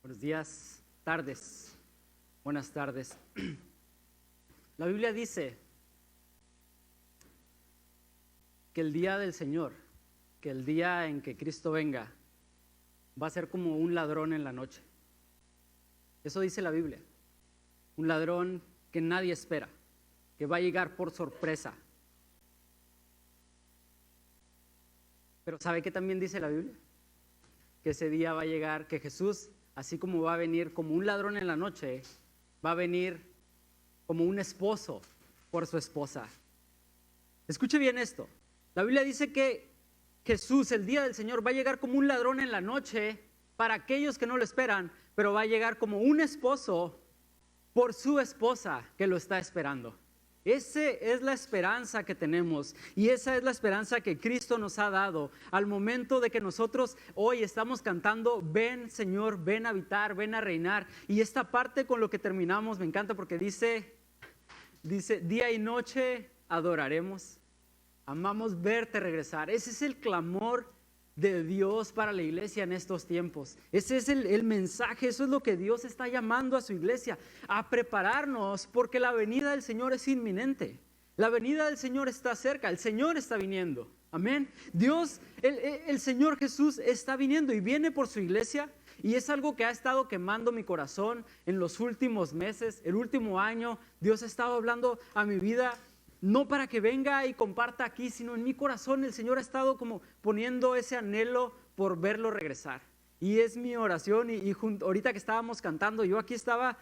Buenos días, tardes, buenas tardes. La Biblia dice que el día del Señor, que el día en que Cristo venga, va a ser como un ladrón en la noche. Eso dice la Biblia. Un ladrón que nadie espera, que va a llegar por sorpresa. Pero ¿sabe qué también dice la Biblia? Que ese día va a llegar, que Jesús, así como va a venir como un ladrón en la noche, va a venir como un esposo por su esposa. Escuche bien esto. La Biblia dice que Jesús, el día del Señor, va a llegar como un ladrón en la noche para aquellos que no lo esperan, pero va a llegar como un esposo por su esposa que lo está esperando. Esa es la esperanza que tenemos y esa es la esperanza que Cristo nos ha dado al momento de que nosotros hoy estamos cantando: ven Señor, ven a habitar, ven a reinar. Y esta parte con lo que terminamos me encanta porque dice día y noche adoraremos, amamos verte regresar. Ese es el clamor de Dios para la iglesia en estos tiempos. Ese es el mensaje, eso es lo que Dios está llamando a su iglesia, a prepararnos porque la venida del Señor es inminente. La venida del Señor está cerca, el Señor está viniendo. Amén. Dios, el Señor Jesús está viniendo y viene por su iglesia. Y es algo que ha estado quemando mi corazón en los últimos meses, el último año. Dios ha estado hablando a mi vida, no para que venga y comparta aquí, sino en mi corazón el Señor ha estado como poniendo ese anhelo por verlo regresar. Y es mi oración y ahorita que estábamos cantando, yo aquí estaba,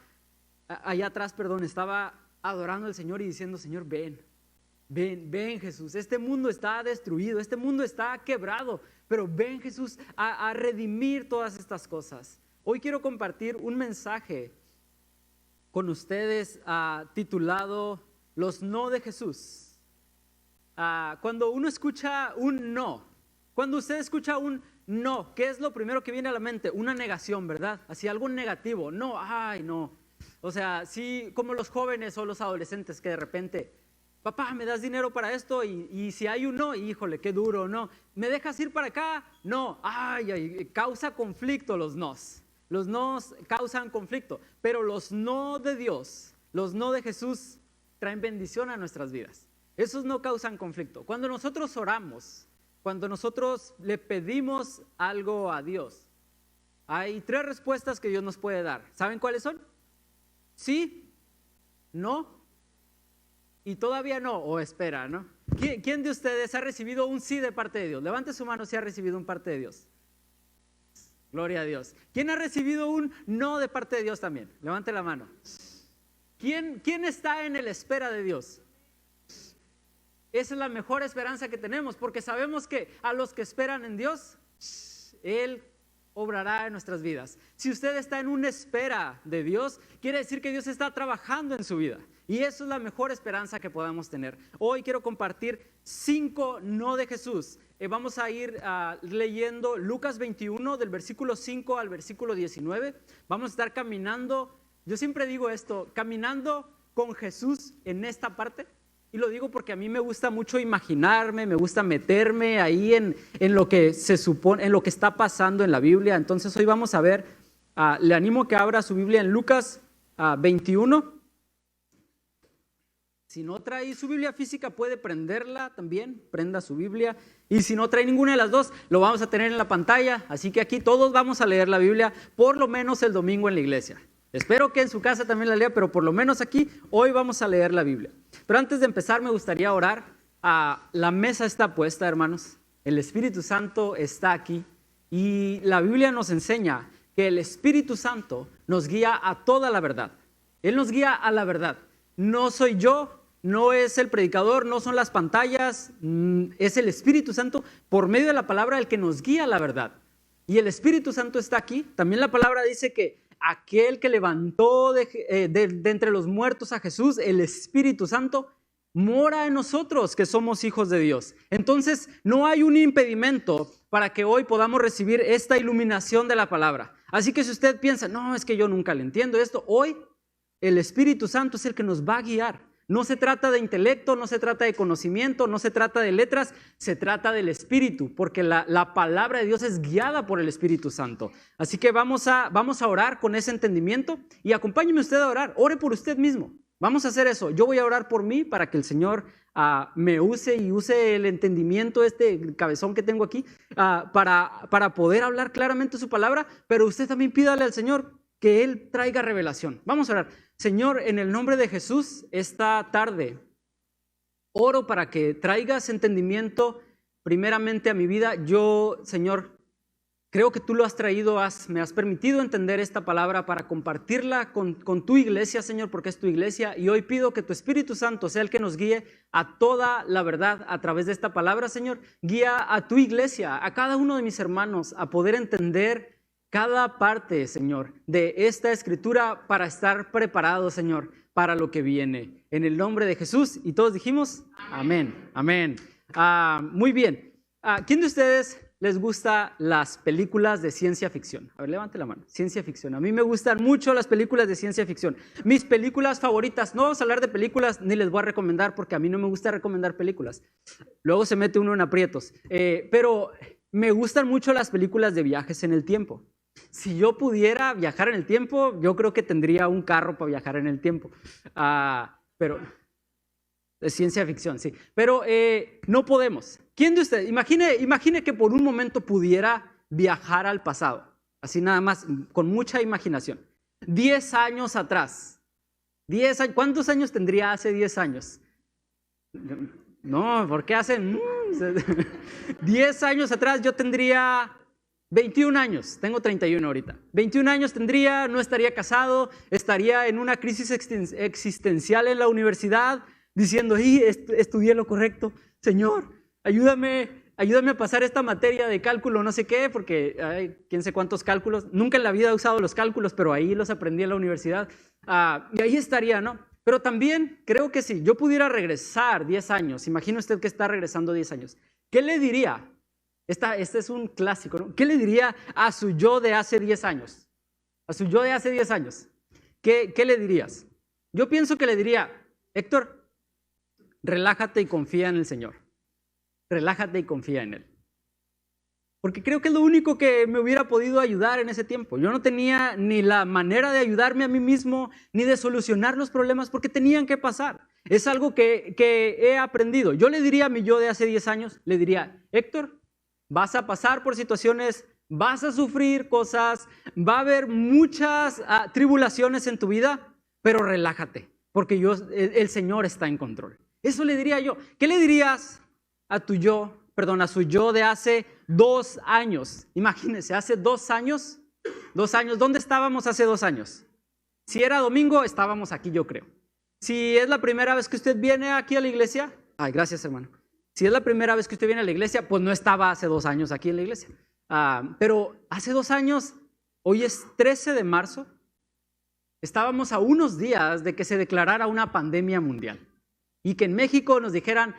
allá atrás, estaba adorando al Señor y diciendo: Señor, ven Jesús, este mundo está destruido, este mundo está quebrado, pero ven Jesús a redimir todas estas cosas. Hoy quiero compartir un mensaje con ustedes titulado Los no de Jesús. Cuando uno escucha un no, cuando usted escucha un no, ¿qué es lo primero que viene a la mente? Una negación, ¿verdad? Así, algo negativo. No, ay, no. O sea, sí, como los jóvenes o los adolescentes que de repente: papá, ¿me das dinero para esto? Y si hay un no, híjole, qué duro, no. ¿Me dejas ir para acá? No, ay, causa conflicto los nos. Los nos causan conflicto, pero los no de Dios, los no de Jesús traen bendición a nuestras vidas. Esos no causan conflicto. Cuando nosotros oramos, cuando nosotros le pedimos algo a Dios, hay 3 respuestas que Dios nos puede dar. ¿Saben cuáles son? Sí, no y todavía no, o espera, ¿no? ¿Quién de ustedes ha recibido un sí de parte de Dios? Levante su mano si ha recibido un parte de Dios. Gloria a Dios. ¿Quién ha recibido un no de parte de Dios también? Levante la mano. ¿Quién está en la espera de Dios? Esa es la mejor esperanza que tenemos, porque sabemos que a los que esperan en Dios, Él obrará en nuestras vidas. Si usted está en una espera de Dios, quiere decir que Dios está trabajando en su vida. Y eso es la mejor esperanza que podamos tener. Hoy quiero compartir 5 no de Jesús. Vamos a ir leyendo Lucas 21 del versículo 5 al versículo 19. Vamos a estar caminando. Yo siempre digo esto, caminando con Jesús en esta parte, y lo digo porque a mí me gusta mucho imaginarme, me gusta meterme ahí en lo que se supone, en lo que está pasando en la Biblia. Entonces hoy vamos a ver, le animo a que abra su Biblia en Lucas 21. Si no trae su Biblia física puede prenderla también, prenda su Biblia. Y si no trae ninguna de las dos, lo vamos a tener en la pantalla. Así que aquí todos vamos a leer la Biblia, por lo menos el domingo en la iglesia. Espero que en su casa también la lea, pero por lo menos aquí, hoy vamos a leer la Biblia. Pero antes de empezar me gustaría orar. La mesa está puesta, hermanos. El Espíritu Santo está aquí. Y la Biblia nos enseña que el Espíritu Santo nos guía a toda la verdad. Él nos guía a la verdad. No soy yo, no es el predicador, no son las pantallas, es el Espíritu Santo por medio de la palabra el que nos guía a la verdad. Y el Espíritu Santo está aquí. También la palabra dice que aquel que levantó de entre los muertos a Jesús, el Espíritu Santo, mora en nosotros que somos hijos de Dios. Entonces no hay un impedimento para que hoy podamos recibir esta iluminación de la palabra. Así que si usted piensa: no, es que yo nunca le entiendo esto, hoy el Espíritu Santo es el que nos va a guiar, No se trata de intelecto, no se trata de conocimiento, no se trata de letras, se trata del Espíritu, porque la palabra de Dios es guiada por el Espíritu Santo. Así que vamos a orar con ese entendimiento y acompáñeme usted a orar, ore por usted mismo. Vamos a hacer eso. Yo voy a orar por mí para que el Señor me use y use el entendimiento, este cabezón que tengo aquí, para poder hablar claramente su palabra, pero usted también pídale al Señor que Él traiga revelación. Vamos a orar. Señor, en el nombre de Jesús, esta tarde oro para que traigas entendimiento primeramente a mi vida. Yo, Señor, creo que tú lo has traído, me has permitido entender esta palabra para compartirla con tu iglesia, Señor, porque es tu iglesia. Y hoy pido que tu Espíritu Santo sea el que nos guíe a toda la verdad a través de esta palabra, Señor. Guía a tu iglesia, a cada uno de mis hermanos, a poder entender cada parte, Señor, de esta escritura para estar preparados, Señor, para lo que viene. En el nombre de Jesús. Y todos dijimos, amén, amén. Muy bien. ¿Quién de ustedes les gustan las películas de ciencia ficción? A ver, levante la mano. Ciencia ficción. A mí me gustan mucho las películas de ciencia ficción. Mis películas favoritas, no vamos a hablar de películas, ni les voy a recomendar porque a mí no me gusta recomendar películas. Luego se mete uno en aprietos. Pero me gustan mucho las películas de viajes en el tiempo. Si yo pudiera viajar en el tiempo, yo creo que tendría un carro para viajar en el tiempo. Pero de ciencia ficción, sí. Pero no podemos. ¿Quién de ustedes? Imagine que por un momento pudiera viajar al pasado. Así nada más, con mucha imaginación. 10 años atrás. 10 años. ¿Cuántos años tendría hace 10 años? No, porque hace 10 años atrás yo tendría 21 años, tengo 31 ahorita. 21 años tendría, no estaría casado, estaría en una crisis existencial en la universidad, diciendo, estudié lo correcto, Señor, ayúdame a pasar esta materia de cálculo, no sé qué, porque quién sé cuántos cálculos, nunca en la vida he usado los cálculos, pero ahí los aprendí en la universidad, y ahí estaría, ¿no? Pero también creo que si yo pudiera regresar 10 años, imagine usted que está regresando 10 años, ¿qué le diría? Este es un clásico, ¿no? ¿Qué le diría a su yo de hace 10 años? A su yo de hace 10 años. ¿Qué le dirías? Yo pienso que le diría, Héctor, relájate y confía en el Señor. Relájate y confía en Él. Porque creo que es lo único que me hubiera podido ayudar en ese tiempo. Yo no tenía ni la manera de ayudarme a mí mismo, ni de solucionar los problemas porque tenían que pasar. Es algo que he aprendido. Yo le diría a mi yo de hace 10 años, le diría, Héctor, vas a pasar por situaciones, vas a sufrir cosas, va a haber muchas tribulaciones en tu vida, pero relájate, porque el Señor está en control. Eso le diría yo. ¿Qué le dirías a su yo de hace 2 años? Imagínense, hace 2 años, ¿dónde estábamos hace 2 años? Si era domingo, estábamos aquí, yo creo. Si es la primera vez que usted viene aquí a la iglesia, gracias, hermano. Si es la primera vez que usted viene a la iglesia, pues no estaba hace 2 años aquí en la iglesia. Pero hace 2 años, hoy es 13 de marzo, estábamos a unos días de que se declarara una pandemia mundial y que en México nos dijeran,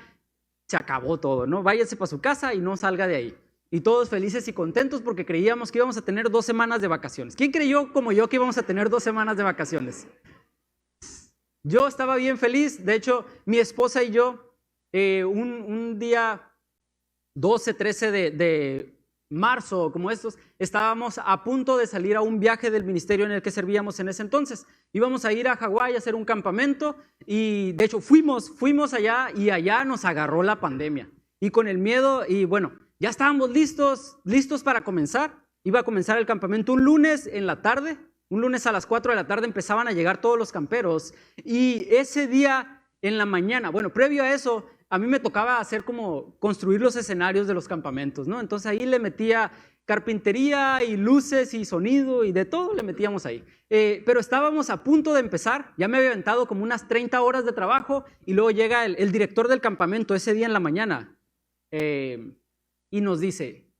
se acabó todo, ¿no? Váyase para su casa y no salga de ahí. Y todos felices y contentos porque creíamos que íbamos a tener 2 semanas de vacaciones. ¿Quién creyó como yo que íbamos a tener 2 semanas de vacaciones? Yo estaba bien feliz. De hecho, mi esposa y yo, un día 12, 13 de marzo, como estos, estábamos a punto de salir a un viaje del ministerio en el que servíamos en ese entonces. Íbamos a ir a Hawái a hacer un campamento y de hecho fuimos allá y allá nos agarró la pandemia. Y con el miedo, y bueno, ya estábamos listos para comenzar. Iba a comenzar el campamento un lunes en la tarde, un lunes a las 4 de la tarde empezaban a llegar todos los camperos y ese día en la mañana, bueno, previo a eso, a mí me tocaba hacer como construir los escenarios de los campamentos, ¿no? Entonces ahí le metía carpintería y luces y sonido y de todo le metíamos ahí. Pero estábamos a punto de empezar, ya me había aventado como unas 30 horas de trabajo y luego llega el director del campamento ese día en la mañana y nos dice,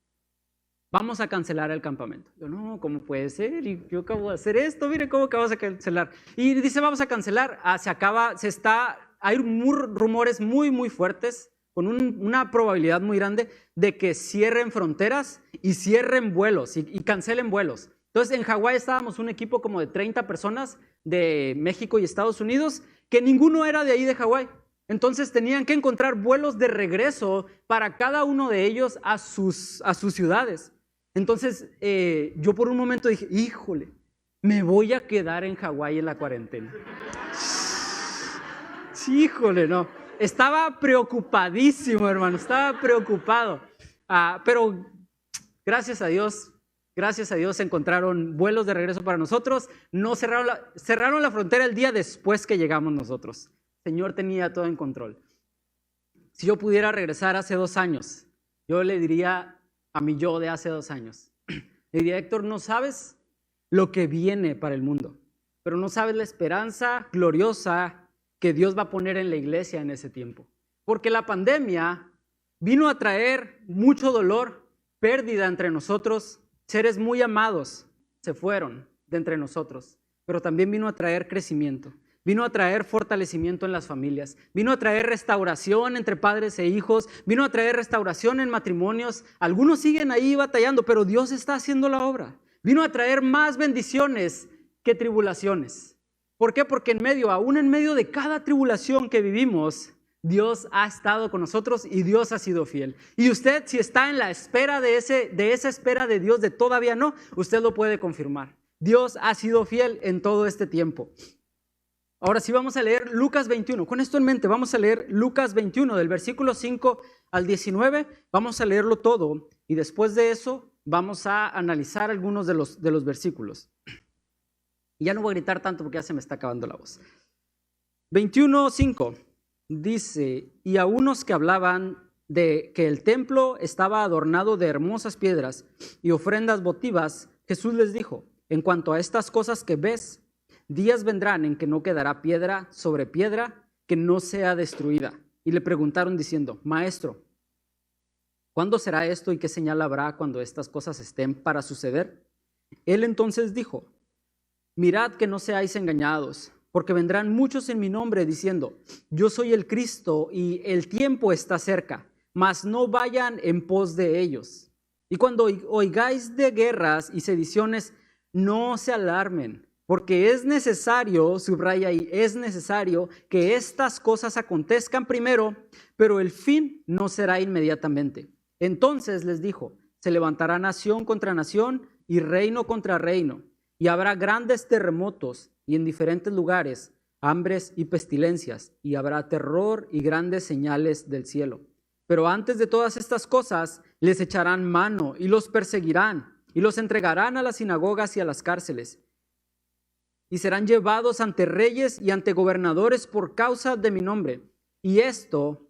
vamos a cancelar el campamento. Yo, no, ¿cómo puede ser? Y yo acabo de hacer esto, mire cómo acabamos de cancelar. Y dice, vamos a cancelar, hay rumores muy, muy fuertes, con una probabilidad muy grande de que cierren fronteras y cierren vuelos y cancelen vuelos. Entonces en Hawái estábamos un equipo como de 30 personas de México y Estados Unidos, que ninguno era de ahí de Hawái. Entonces tenían que encontrar vuelos de regreso para cada uno de ellos a sus ciudades. Entonces yo por un momento dije, híjole, me voy a quedar en Hawái en la cuarentena. Sí, híjole, no. Estaba preocupadísimo, hermano, estaba preocupado. Pero gracias a Dios encontraron vuelos de regreso para nosotros. No cerraron la frontera el día después que llegamos nosotros. El Señor tenía todo en control. Si yo pudiera regresar hace 2 años, yo le diría a mi yo de hace 2 años, le diría, Héctor, no sabes lo que viene para el mundo, pero no sabes la esperanza gloriosa que Dios va a poner en la iglesia en ese tiempo. Porque la pandemia vino a traer mucho dolor, pérdida entre nosotros, seres muy amados se fueron de entre nosotros, pero también vino a traer crecimiento. Vino a traer fortalecimiento en las familias, vino a traer restauración entre padres e hijos, vino a traer restauración en matrimonios. Algunos siguen ahí batallando, pero Dios está haciendo la obra. Vino a traer más bendiciones que tribulaciones. ¿Por qué? Porque aún en medio de cada tribulación que vivimos, Dios ha estado con nosotros y Dios ha sido fiel. Y usted, si está en la espera de esa espera de Dios, de todavía no, usted lo puede confirmar. Dios ha sido fiel en todo este tiempo. Ahora sí vamos a leer Lucas 21. Con esto en mente, vamos a leer Lucas 21, del versículo 5 al 19. Vamos a leerlo todo y después de eso vamos a analizar algunos de los versículos. Y ya no voy a gritar tanto porque ya se me está acabando la voz. 21:5 dice, y a unos que hablaban de que el templo estaba adornado de hermosas piedras y ofrendas votivas, Jesús les dijo, en cuanto a estas cosas que ves, días vendrán en que no quedará piedra sobre piedra que no sea destruida. Y le preguntaron diciendo, Maestro, ¿cuándo será esto y qué señal habrá cuando estas cosas estén para suceder? Él entonces dijo, mirad que no seáis engañados, porque vendrán muchos en mi nombre diciendo, yo soy el Cristo y el tiempo está cerca, mas no vayan en pos de ellos. Y cuando oigáis de guerras y sediciones, no se alarmen, porque es necesario, subraya ahí, es necesario que estas cosas acontezcan primero, pero el fin no será inmediatamente. Entonces les dijo, se levantará nación contra nación y reino contra reino, y habrá grandes terremotos y en diferentes lugares, hambres y pestilencias, y habrá terror y grandes señales del cielo. Pero antes de todas estas cosas, les echarán mano y los perseguirán, y los entregarán a las sinagogas y a las cárceles, y serán llevados ante reyes y ante gobernadores por causa de mi nombre. Y esto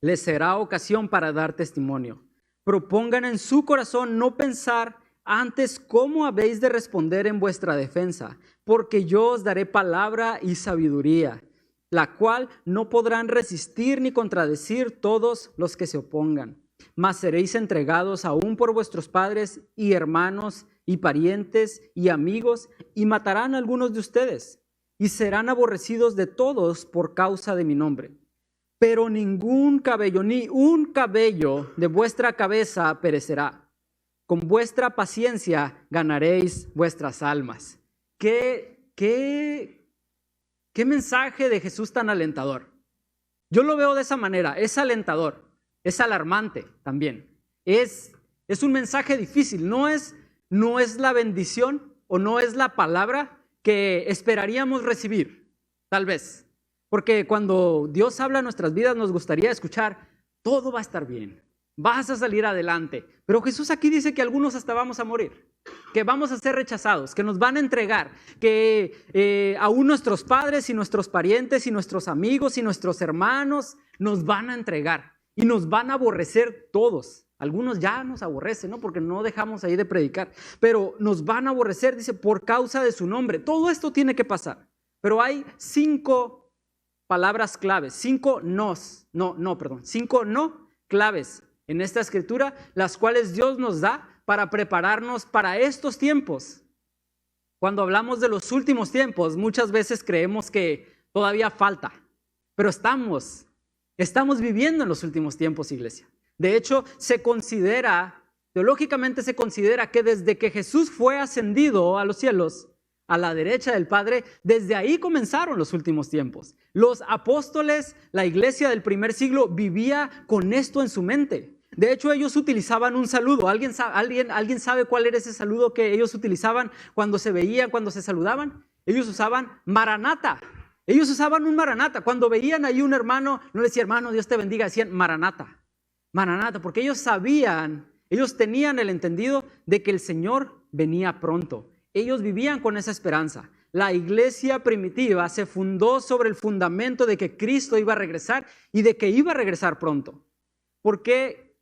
les será ocasión para dar testimonio. Propongan en su corazón no pensar antes cómo habéis de responder en vuestra defensa, porque yo os daré palabra y sabiduría, la cual no podrán resistir ni contradecir todos los que se opongan. Mas seréis entregados aún por vuestros padres y hermanos y parientes y amigos, y matarán a algunos de ustedes, y serán aborrecidos de todos por causa de mi nombre. Pero ningún cabello, ni un cabello de vuestra cabeza perecerá. Con vuestra paciencia ganaréis vuestras almas. ¿Qué mensaje de Jesús tan alentador? Yo lo veo de esa manera, es alentador, es alarmante también. Es un mensaje difícil, no es la bendición o no es la palabra que esperaríamos recibir, tal vez. Porque cuando Dios habla en nuestras vidas nos gustaría escuchar, todo va a estar bien, vas a salir adelante. Pero Jesús aquí dice que algunos hasta vamos a morir, que vamos a ser rechazados, que nos van a entregar, que aún nuestros padres y nuestros parientes y nuestros amigos y nuestros hermanos nos van a entregar y nos van a aborrecer todos. Algunos ya nos aborrecen, ¿no? Porque no dejamos ahí de predicar, pero nos van a aborrecer, dice, por causa de su nombre. Todo esto tiene que pasar, pero hay 5 palabras claves, 5 no claves en esta escritura, las cuales Dios nos da para prepararnos para estos tiempos. Cuando hablamos de los últimos tiempos, muchas veces creemos que todavía falta, pero estamos viviendo en los últimos tiempos, iglesia. De hecho, se considera Teológicamente se considera que desde que Jesús fue ascendido a los cielos, a la derecha del Padre, desde ahí comenzaron los últimos tiempos. Los apóstoles, la iglesia del primer siglo vivía con esto en su mente. De hecho, ellos utilizaban un saludo. ¿Alguien sabe cuál era ese saludo que ellos utilizaban cuando se veían, cuando se saludaban? Ellos usaban Maranata. Ellos usaban un Maranata. Cuando veían ahí un hermano, no le decían, hermano, Dios te bendiga, decían Maranata. Maranata, porque ellos sabían, ellos tenían el entendido de que el Señor venía pronto. Ellos vivían con esa esperanza. La iglesia primitiva se fundó sobre el fundamento de que Cristo iba a regresar y de que iba a regresar pronto. ¿Por qué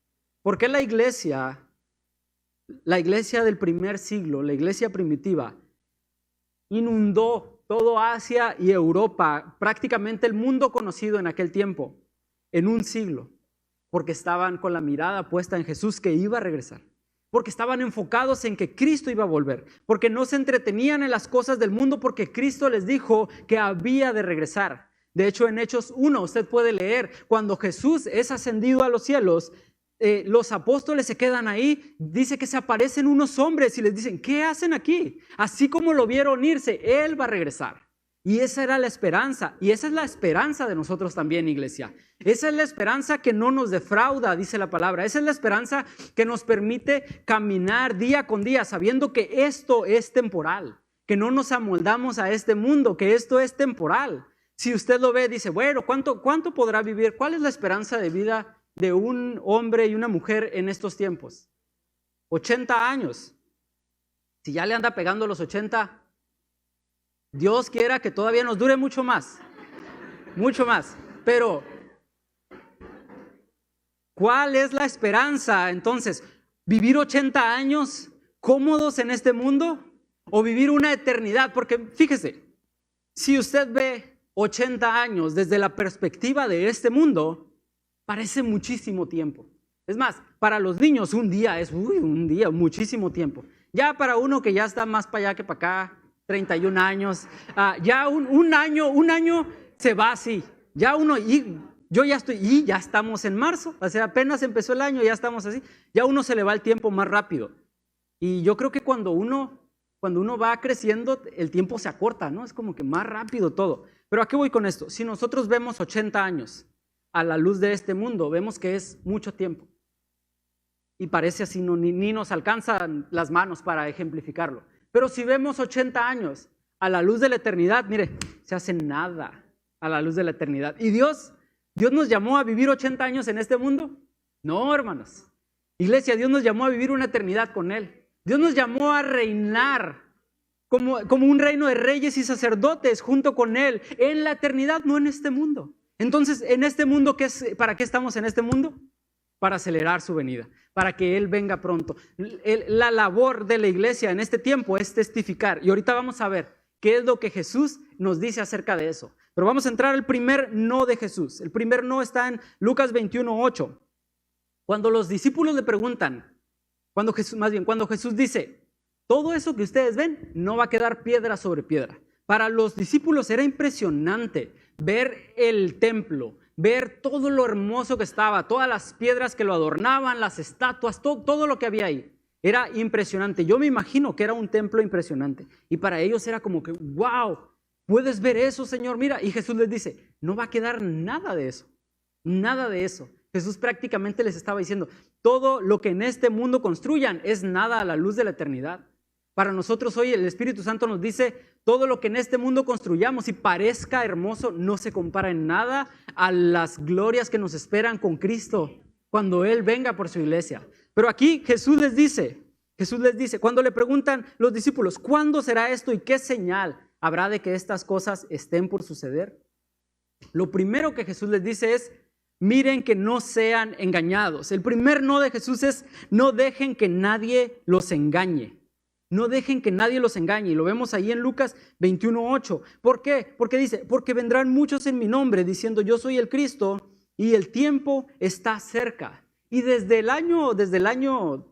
la iglesia del primer siglo, la iglesia primitiva, inundó todo Asia y Europa, prácticamente el mundo conocido en aquel tiempo, en un siglo? Porque estaban con la mirada puesta en Jesús que iba a regresar. Porque estaban enfocados en que Cristo iba a volver, porque no se entretenían en las cosas del mundo, porque Cristo les dijo que había de regresar. De hecho, en Hechos 1 usted puede leer, cuando Jesús es ascendido a los cielos, los apóstoles se quedan ahí, dice que se aparecen unos hombres y les dicen, ¿qué hacen aquí? Así como lo vieron irse, Él va a regresar. Y esa era la esperanza, y esa es la esperanza de nosotros también, iglesia. Esa es la esperanza que no nos defrauda, dice la palabra. Esa es la esperanza que nos permite caminar día con día, sabiendo que esto es temporal, que no nos amoldamos a este mundo, que esto es temporal. Si usted lo ve, dice, bueno, ¿cuánto podrá vivir? ¿Cuál es la esperanza de vida de un hombre y una mujer en estos tiempos? 80 años. Si ya le anda pegando los 80, Dios quiera que todavía nos dure mucho más, pero ¿cuál es la esperanza entonces? ¿Vivir 80 años cómodos en este mundo o vivir una eternidad? Porque fíjese, si usted ve 80 años desde la perspectiva de este mundo, parece muchísimo tiempo. Es más, para los niños un día es muchísimo tiempo. Ya para uno que ya está más para allá que para acá, 31 años, ya un año se va así, ya uno, y yo ya estoy, y ya estamos en marzo, o sea, apenas empezó el año, ya estamos así, ya uno se le va el tiempo más rápido, y yo creo que cuando uno va creciendo, el tiempo se acorta, ¿no? Es como que más rápido todo. Pero ¿a qué voy con esto? Si nosotros vemos 80 años a la luz de este mundo, vemos que es mucho tiempo, y parece así, ni nos alcanzan las manos para ejemplificarlo. Pero si vemos 80 años a la luz de la eternidad, mire, se hace nada a la luz de la eternidad. ¿Y Dios nos llamó a vivir 80 años en este mundo? No, hermanos. Iglesia, Dios nos llamó a vivir una eternidad con Él. Dios nos llamó a reinar como un reino de reyes y sacerdotes junto con Él en la eternidad, no en este mundo. Entonces, en este mundo, ¿para qué estamos en este mundo? Para acelerar su venida, para que Él venga pronto. La labor de la iglesia en este tiempo es testificar. Y ahorita vamos a ver qué es lo que Jesús nos dice acerca de eso. Pero vamos a entrar al primer no de Jesús. El primer no está en Lucas 21:8. Cuando los discípulos le preguntan, cuando Jesús dice, todo eso que ustedes ven no va a quedar piedra sobre piedra. Para los discípulos era impresionante ver el templo, ver todo lo hermoso que estaba, todas las piedras que lo adornaban, las estatuas, todo lo que había ahí. Era impresionante. Yo me imagino que era un templo impresionante. Y para ellos era como que, wow, ¿puedes ver eso, Señor? Mira, y Jesús les dice, no va a quedar nada de eso, nada de eso. Jesús prácticamente les estaba diciendo, todo lo que en este mundo construyan es nada a la luz de la eternidad. Para nosotros hoy el Espíritu Santo nos dice, todo lo que en este mundo construyamos y parezca hermoso no se compara en nada a las glorias que nos esperan con Cristo cuando Él venga por su iglesia. Pero aquí Jesús les dice, cuando le preguntan los discípulos, ¿cuándo será esto y qué señal habrá de que estas cosas estén por suceder? Lo primero que Jesús les dice es, miren que no sean engañados. El primer no de Jesús es, no dejen que nadie los engañe. No dejen que nadie los engañe. Y lo vemos ahí en Lucas 21:8. ¿Por qué? Porque dice, porque vendrán muchos en mi nombre diciendo yo soy el Cristo y el tiempo está cerca. Y desde el año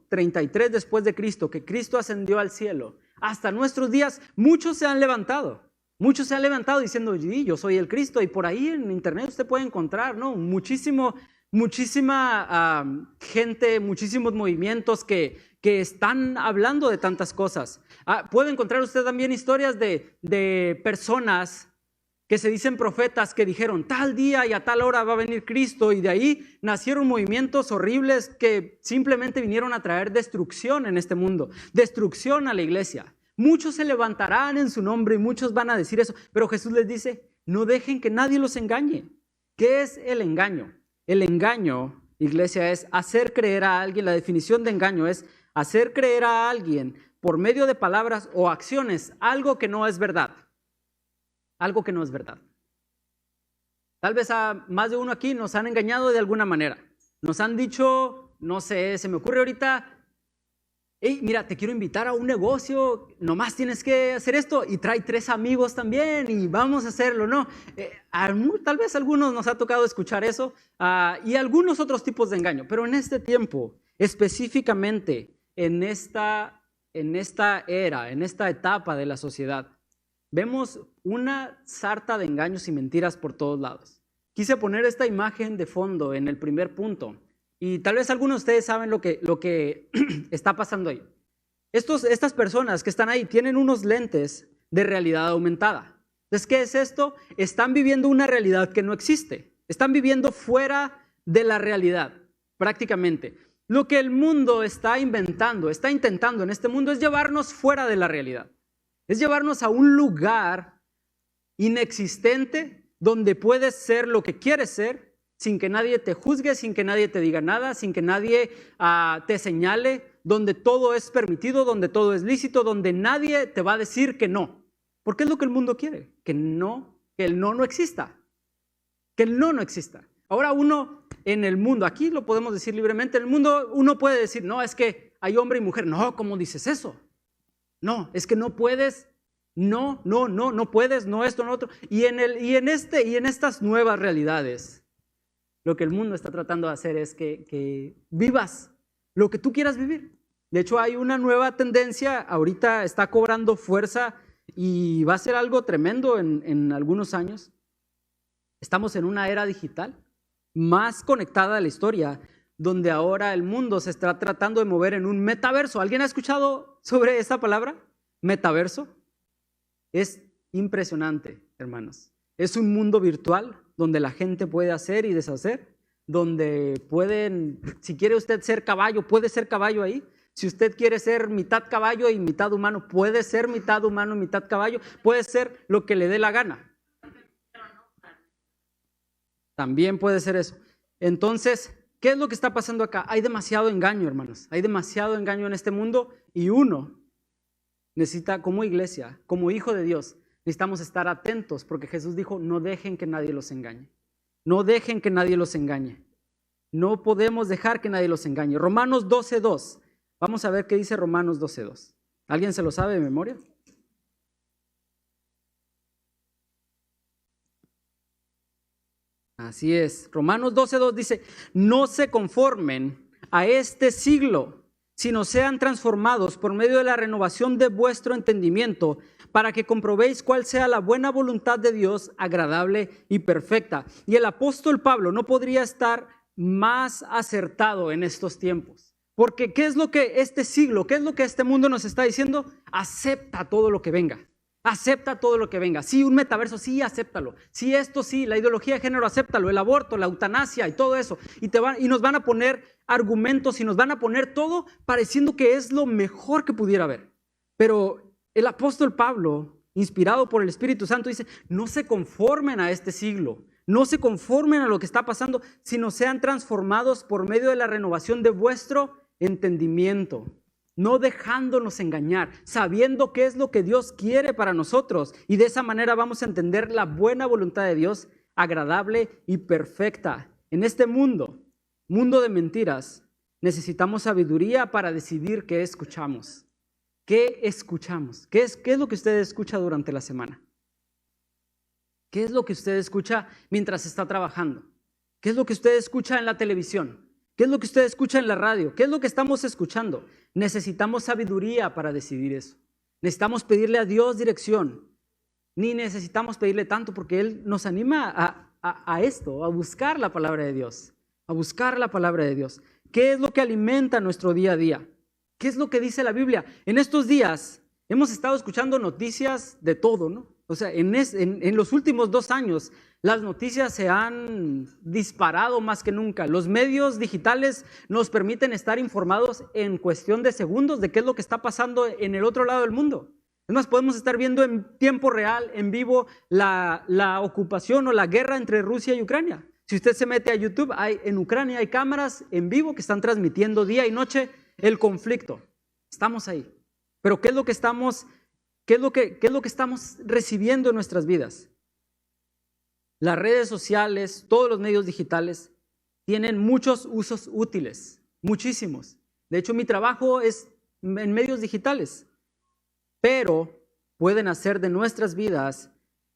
33 después de Cristo, que Cristo ascendió al cielo, hasta nuestros días, muchos se han levantado. Muchos se han levantado diciendo, yo soy el Cristo. Y por ahí en internet usted puede encontrar, ¿no? Muchísimo muchísima gente, muchísimos movimientos que están hablando de tantas cosas. Puede encontrar usted también historias de personas que se dicen profetas que dijeron tal día y a tal hora va a venir Cristo, y de ahí nacieron movimientos horribles que simplemente vinieron a traer destrucción en este mundo, destrucción a la iglesia. Muchos se levantarán en su nombre y muchos van a decir eso, pero Jesús les dice, no dejen que nadie los engañe. ¿Qué es el engaño? El engaño, iglesia, es hacer creer a alguien. La definición de engaño es hacer creer a alguien por medio de palabras o acciones algo que no es verdad. Algo que no es verdad. Tal vez a más de uno aquí nos han engañado de alguna manera. Nos han dicho, no sé, se me ocurre ahorita, hey, mira, te quiero invitar a un negocio, nomás tienes que hacer esto y trae 3 amigos también y vamos a hacerlo, ¿no? Tal vez a algunos nos ha tocado escuchar eso y algunos otros tipos de engaño, pero en este tiempo, específicamente en esta era, en esta etapa de la sociedad, vemos una sarta de engaños y mentiras por todos lados. Quise poner esta imagen de fondo en el primer punto. Y tal vez algunos de ustedes saben lo que está pasando ahí. Estas personas que están ahí tienen unos lentes de realidad aumentada. Entonces, ¿qué es esto? Están viviendo una realidad que no existe. Están viviendo fuera de la realidad, prácticamente. Lo que el mundo está intentando en este mundo es llevarnos fuera de la realidad. Es llevarnos a un lugar inexistente donde puedes ser lo que quieres ser, sin que nadie te juzgue, sin que nadie te diga nada, sin que nadie te señale, donde todo es permitido, donde todo es lícito, donde nadie te va a decir que no. Porque es lo que el mundo quiere, que el no exista. Que el no exista. Ahora uno en el mundo, aquí lo podemos decir libremente, en el mundo uno puede decir, no, es que hay hombre y mujer. No, ¿cómo dices eso? No, es que no puedes, no puedes, no esto, no otro. Y en estas nuevas realidades, lo que el mundo está tratando de hacer es que vivas lo que tú quieras vivir. De hecho, hay una nueva tendencia, ahorita está cobrando fuerza y va a ser algo tremendo en algunos años. Estamos en una era digital más conectada a la historia, donde ahora el mundo se está tratando de mover en un metaverso. ¿Alguien ha escuchado sobre esa palabra? Metaverso. Es impresionante, hermanos. Es un mundo virtual donde la gente puede hacer y deshacer, donde pueden, si quiere usted ser caballo, puede ser caballo ahí. Si usted quiere ser mitad caballo y mitad humano, puede ser mitad humano y mitad caballo, puede ser lo que le dé la gana. También puede ser eso. Entonces, ¿qué es lo que está pasando acá? Hay demasiado engaño, hermanos. Hay demasiado engaño en este mundo y uno necesita, como iglesia, como hijo de Dios, necesitamos estar atentos porque Jesús dijo, no dejen que nadie los engañe. No dejen que nadie los engañe. No podemos dejar que nadie los engañe. Romanos 12:2. Vamos a ver qué dice Romanos 12:2. ¿Alguien se lo sabe de memoria? Así es. Romanos 12:2 dice, no se conformen a este siglo, sino sean transformados por medio de la renovación de vuestro entendimiento, para que comprobéis cuál sea la buena voluntad de Dios, agradable y perfecta. Y el apóstol Pablo no podría estar más acertado en estos tiempos. Porque ¿qué es lo que este siglo, qué es lo que este mundo nos está diciendo? Acepta todo lo que venga. Acepta todo lo que venga. Sí, un metaverso, sí, acéptalo. Sí, esto sí, la ideología de género, acéptalo. El aborto, la eutanasia y todo eso. Y nos van a poner argumentos y nos van a poner todo pareciendo que es lo mejor que pudiera haber. Pero el apóstol Pablo, inspirado por el Espíritu Santo, dice, no se conformen a este siglo. No se conformen a lo que está pasando, sino sean transformados por medio de la renovación de vuestro entendimiento. No dejándonos engañar, sabiendo qué es lo que Dios quiere para nosotros. Y de esa manera vamos a entender la buena voluntad de Dios, agradable y perfecta. En este mundo de mentiras, necesitamos sabiduría para decidir qué escuchamos. ¿Qué escuchamos? ¿Qué es lo que usted escucha durante la semana? ¿Qué es lo que usted escucha mientras está trabajando? ¿Qué es lo que usted escucha en la televisión? ¿Qué es lo que usted escucha en la radio? ¿Qué es lo que estamos escuchando? Necesitamos sabiduría para decidir eso. Necesitamos pedirle a Dios dirección. Ni necesitamos pedirle tanto porque Él nos anima a esto, a buscar la palabra de Dios. a buscar la palabra de Dios. ¿Qué es lo que alimenta nuestro día a día? ¿Qué es lo que dice la Biblia? En estos días hemos estado escuchando noticias de todo, ¿no? O sea, en los últimos 2 años las noticias se han disparado más que nunca. Los medios digitales nos permiten estar informados en cuestión de segundos de qué es lo que está pasando en el otro lado del mundo. Es más, podemos estar viendo en tiempo real, en vivo, la ocupación o la guerra entre Rusia y Ucrania. Si usted se mete a YouTube, en Ucrania hay cámaras en vivo que están transmitiendo día y noche el conflicto. Estamos ahí. Pero ¿qué es lo que estamos recibiendo en nuestras vidas? Las redes sociales, todos los medios digitales tienen muchos usos útiles, muchísimos. De hecho, mi trabajo es en medios digitales, pero pueden hacer de nuestras vidas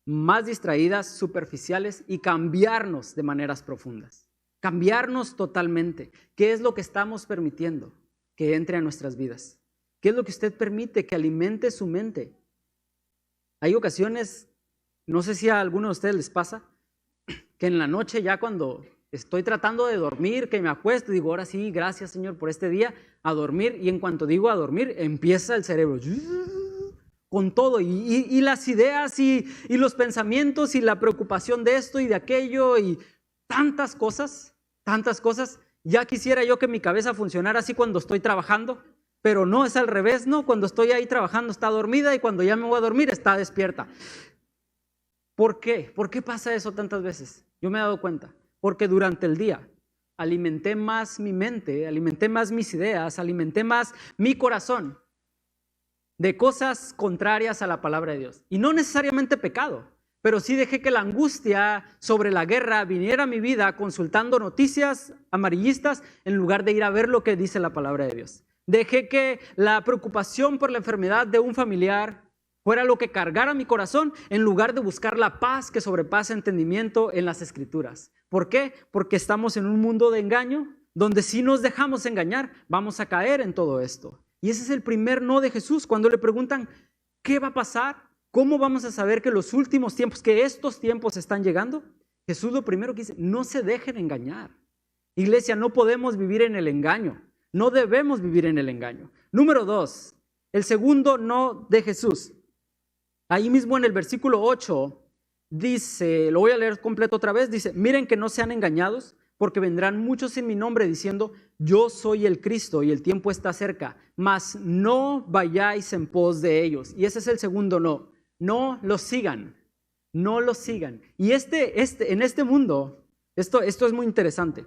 más distraídas, superficiales y cambiarnos de maneras profundas. Cambiarnos totalmente. ¿Qué es lo que estamos permitiendo que entre a nuestras vidas? ¿Qué es lo que usted permite que alimente su mente? Hay ocasiones, no sé si a alguno de ustedes les pasa, que en la noche ya cuando estoy tratando de dormir, que me acuesto y digo, ahora sí, gracias Señor por este día, a dormir, y en cuanto digo a dormir, empieza el cerebro con todo, y las ideas y los pensamientos y la preocupación de esto y de aquello y tantas cosas. Ya quisiera yo que mi cabeza funcionara así cuando estoy trabajando, pero no, es al revés, ¿no? Cuando estoy ahí trabajando está dormida y cuando ya me voy a dormir está despierta. ¿Por qué? ¿Por qué pasa eso tantas veces? Yo me he dado cuenta. Porque durante el día alimenté más mi mente, alimenté más mis ideas, alimenté más mi corazón de cosas contrarias a la palabra de Dios. Y no necesariamente pecado, pero sí dejé que la angustia sobre la guerra viniera a mi vida consultando noticias amarillistas en lugar de ir a ver lo que dice la palabra de Dios. Dejé que la preocupación por la enfermedad de un familiar fuera lo que cargara mi corazón en lugar de buscar la paz que sobrepasa entendimiento en las Escrituras. ¿Por qué? Porque estamos en un mundo de engaño donde si nos dejamos engañar vamos a caer en todo esto. Y ese es el primer no de Jesús cuando le preguntan ¿qué va a pasar? ¿Cómo vamos a saber que los últimos tiempos, que estos tiempos están llegando? Jesús lo primero que dice, no se dejen engañar. Iglesia, no podemos vivir en el engaño. No debemos vivir en el engaño. Número 2, el segundo no de Jesús. Ahí mismo en el versículo 8 dice, lo voy a leer completo otra vez, dice, miren que no sean engañados, porque vendrán muchos en mi nombre diciendo, yo soy el Cristo y el tiempo está cerca, mas no vayáis en pos de ellos. Y ese es el segundo no, no los sigan, no los sigan. Y en este mundo, esto es muy interesante.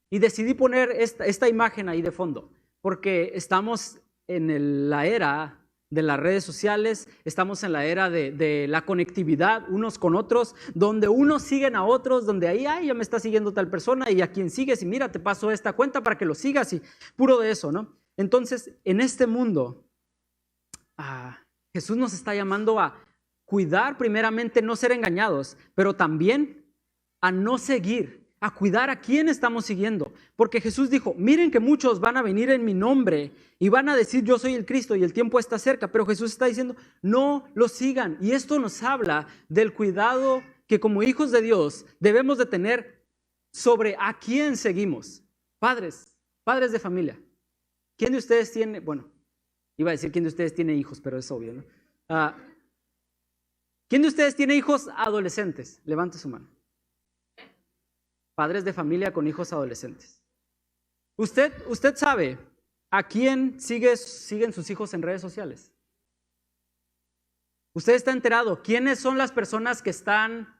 Y decidí poner esta imagen ahí de fondo, porque estamos en la era de las redes sociales, estamos en la era de la conectividad unos con otros, donde unos siguen a otros, donde ahí, ya me está siguiendo tal persona y a quien sigues y mira, te paso esta cuenta para que lo sigas y puro de eso, ¿no? Entonces, en este mundo, Jesús nos está llamando a cuidar primeramente, no ser engañados, pero también a no seguir, a cuidar a quién estamos siguiendo, porque Jesús dijo, miren que muchos van a venir en mi nombre y van a decir yo soy el Cristo y el tiempo está cerca, pero Jesús está diciendo no lo sigan, y esto nos habla del cuidado que como hijos de Dios debemos de tener sobre a quién seguimos. Padres de familia, ¿quién de ustedes tiene, bueno, iba a decir quién de ustedes tiene hijos, pero es obvio, ¿no? ¿Quién de ustedes tiene hijos adolescentes? Levante su mano. Padres de familia con hijos adolescentes. ¿Usted sabe a quién siguen sus hijos en redes sociales? ¿Usted está enterado quiénes son las personas que están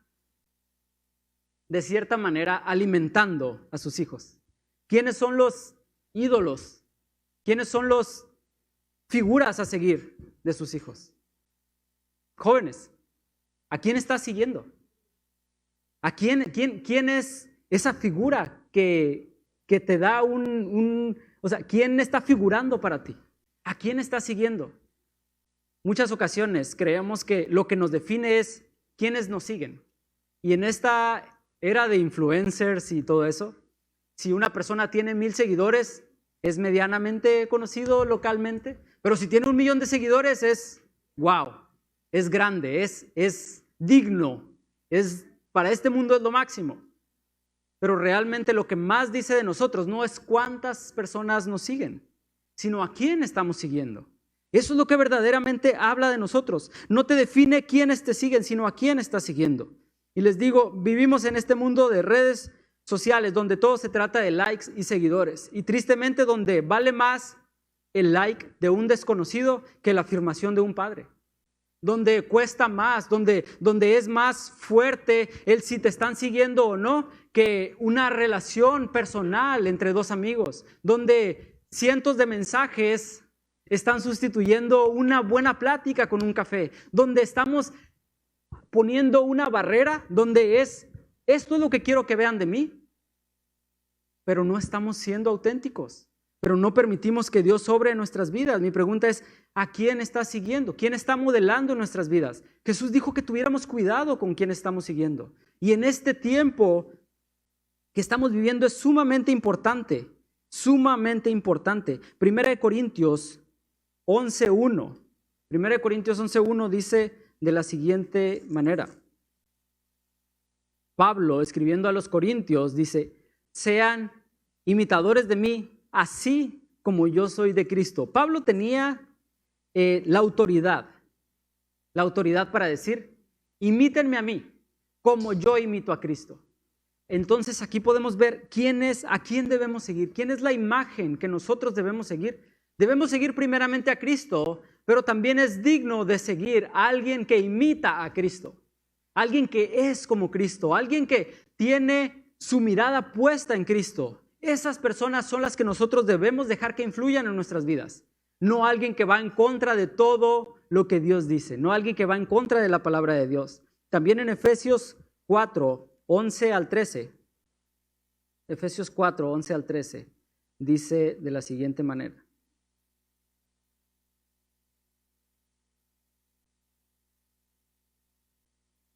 de cierta manera alimentando a sus hijos? ¿Quiénes son los ídolos? ¿Quiénes son los figuras a seguir de sus hijos? Jóvenes, ¿a quién estás siguiendo? ¿A quién es esa figura que te da o sea, quién está figurando para ti? ¿A quién estás siguiendo? Muchas ocasiones creemos que lo que nos define es quiénes nos siguen. Y en esta era de influencers y todo eso, si una persona tiene 1,000 seguidores, es medianamente conocido localmente, pero si tiene 1,000,000 de seguidores es wow, es grande, es digno, para este mundo es lo máximo. Pero realmente lo que más dice de nosotros no es cuántas personas nos siguen, sino a quién estamos siguiendo. Eso es lo que verdaderamente habla de nosotros. No te define quiénes te siguen, sino a quién estás siguiendo. Y les digo, vivimos en este mundo de redes sociales donde todo se trata de likes y seguidores. Y tristemente donde vale más el like de un desconocido que la afirmación de un padre. Donde cuesta más, donde es más fuerte el si te están siguiendo o no que una relación personal entre dos amigos. Donde cientos de mensajes están sustituyendo una buena plática con un café. Donde estamos poniendo una barrera, donde esto es lo que quiero que vean de mí. Pero no estamos siendo auténticos. Pero no permitimos que Dios obre en nuestras vidas. Mi pregunta es, ¿a quién estás siguiendo? ¿Quién está modelando en nuestras vidas? Jesús dijo que tuviéramos cuidado con quién estamos siguiendo. Y en este tiempo que estamos viviendo es sumamente importante. Sumamente importante. 1 Corintios 11:1. 1 Corintios 11:1 dice de la siguiente manera. Pablo, escribiendo a los Corintios, dice, sean imitadores de mí, así como yo soy de Cristo. Pablo tenía la autoridad para decir, imítenme a mí, como yo imito a Cristo. Entonces aquí podemos ver a quién debemos seguir, quién es la imagen que nosotros debemos seguir. Debemos seguir primeramente a Cristo, pero también es digno de seguir a alguien que imita a Cristo, alguien que es como Cristo, alguien que tiene su mirada puesta en Cristo. Esas personas son las que nosotros debemos dejar que influyan en nuestras vidas. No alguien que va en contra de todo lo que Dios dice, no alguien que va en contra de la palabra de Dios. También en Efesios 4:11 al 13, Efesios 4:11 al 13, dice de la siguiente manera.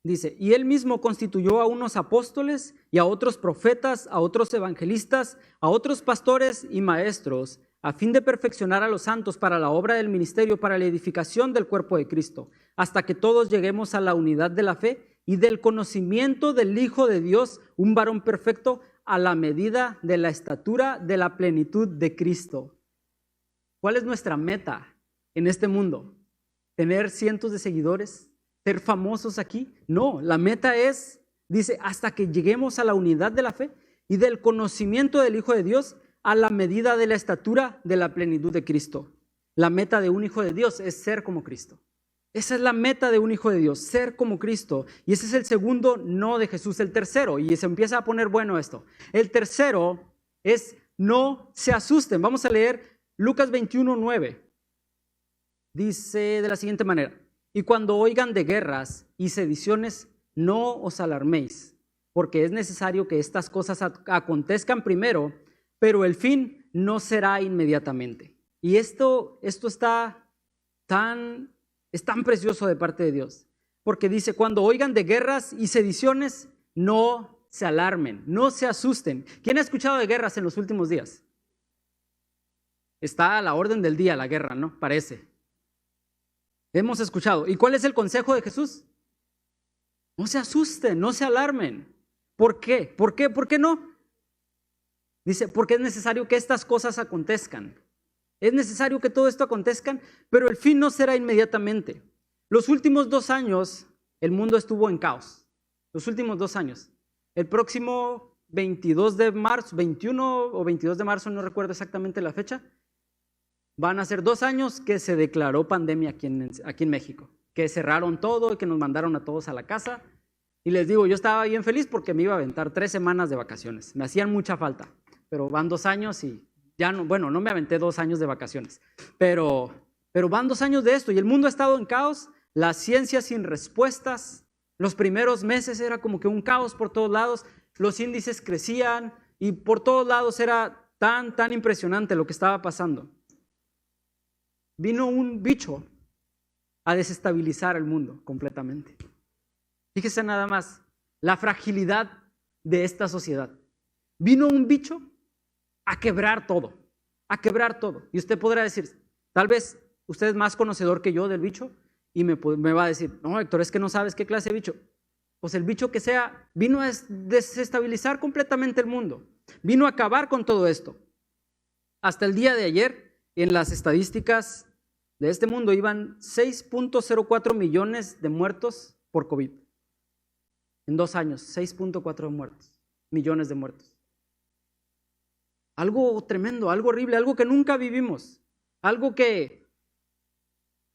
Dice, y él mismo constituyó a unos apóstoles y a otros profetas, a otros evangelistas, a otros pastores y maestros, a fin de perfeccionar a los santos para la obra del ministerio, para la edificación del cuerpo de Cristo, hasta que todos lleguemos a la unidad de la fe y del conocimiento del Hijo de Dios, un varón perfecto, a la medida de la estatura de la plenitud de Cristo. ¿Cuál es nuestra meta en este mundo? ¿Tener cientos de seguidores? ¿Ser famosos aquí? No, la meta es, dice, hasta que lleguemos a la unidad de la fe y del conocimiento del Hijo de Dios a la medida de la estatura de la plenitud de Cristo. La meta de un hijo de Dios es ser como Cristo. Esa es la meta de un hijo de Dios, ser como Cristo. Y ese es el segundo no de Jesús. El tercero, y se empieza a poner bueno esto. El tercero es no se asusten. Vamos a leer Lucas 21:9. Dice de la siguiente manera. Y cuando oigan de guerras y sediciones, no os alarméis, porque es necesario que estas cosas acontezcan primero, pero el fin no será inmediatamente. Y esto es tan precioso de parte de Dios, porque dice, cuando oigan de guerras y sediciones, no se alarmen, no se asusten. ¿Quién ha escuchado de guerras en los últimos días? Está a la orden del día la guerra, ¿no? Parece. Hemos escuchado. ¿Y cuál es el consejo de Jesús? No se asusten, no se alarmen. ¿Por qué? ¿Por qué? ¿Por qué no? Dice, porque es necesario que estas cosas acontezcan. Es necesario que todo esto acontezca, pero el fin no será inmediatamente. Los últimos 2 años, el mundo estuvo en caos. Los últimos 2 años. El próximo 22 de marzo, 21 o 22 de marzo, no recuerdo exactamente la fecha, van a ser 2 años que se declaró pandemia aquí en México, que cerraron todo y que nos mandaron a todos a la casa. Y les digo, yo estaba bien feliz porque me iba a aventar 3 semanas de vacaciones. Me hacían mucha falta, pero van 2 años y ya no, bueno, no me aventé 2 años de vacaciones, pero van 2 años de esto y el mundo ha estado en caos, la ciencia sin respuestas. Los primeros meses era como que un caos por todos lados, los índices crecían y por todos lados era tan impresionante lo que estaba pasando. Vino un bicho a desestabilizar el mundo completamente. Fíjese nada más la fragilidad de esta sociedad. Vino un bicho a quebrar todo, a quebrar todo. Y usted podrá decir, tal vez usted es más conocedor que yo del bicho y me va a decir, no, Héctor, es que no sabes qué clase de bicho. pues el bicho que sea, vino a desestabilizar completamente el mundo. Vino a acabar con todo esto. Hasta el día de ayer, en las estadísticas de este mundo, iban 6.04 millones de muertos por COVID. En 2 años, 6.4 muertos, millones de muertos. Algo tremendo, algo horrible, algo que nunca vivimos, algo que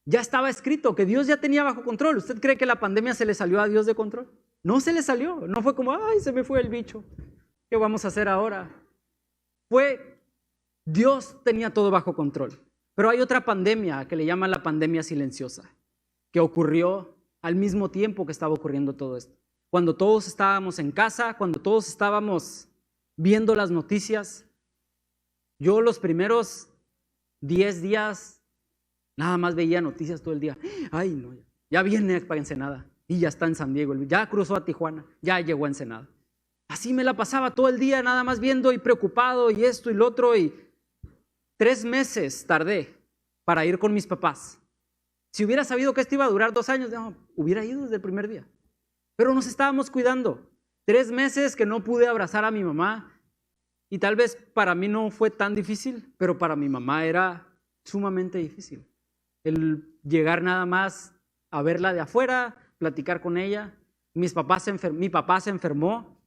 ya estaba escrito, que Dios ya tenía bajo control. ¿Usted cree que la pandemia se le salió a Dios de control? No se le salió, no fue como, ay, se me fue el bicho, ¿qué vamos a hacer ahora? Dios tenía todo bajo control. Pero hay otra pandemia que le llaman la pandemia silenciosa, que ocurrió al mismo tiempo que estaba ocurriendo todo esto. Cuando todos estábamos en casa, cuando todos estábamos viendo las noticias, yo los primeros 10 días nada más veía noticias todo el día. Ay, no, ya viene para Ensenada y ya está en San Diego, ya cruzó a Tijuana, ya llegó a Ensenada. Así me la pasaba todo el día nada más viendo y preocupado y esto y lo otro, y 3 meses tardé para ir con mis papás. Si hubiera sabido que esto iba a durar 2 años, no, hubiera ido desde el primer día. Pero nos estábamos cuidando. 3 meses que no pude abrazar a mi mamá, y tal vez para mí no fue tan difícil, pero para mi mamá era sumamente difícil. El llegar nada más a verla de afuera, platicar con ella. Mi papá se enfermó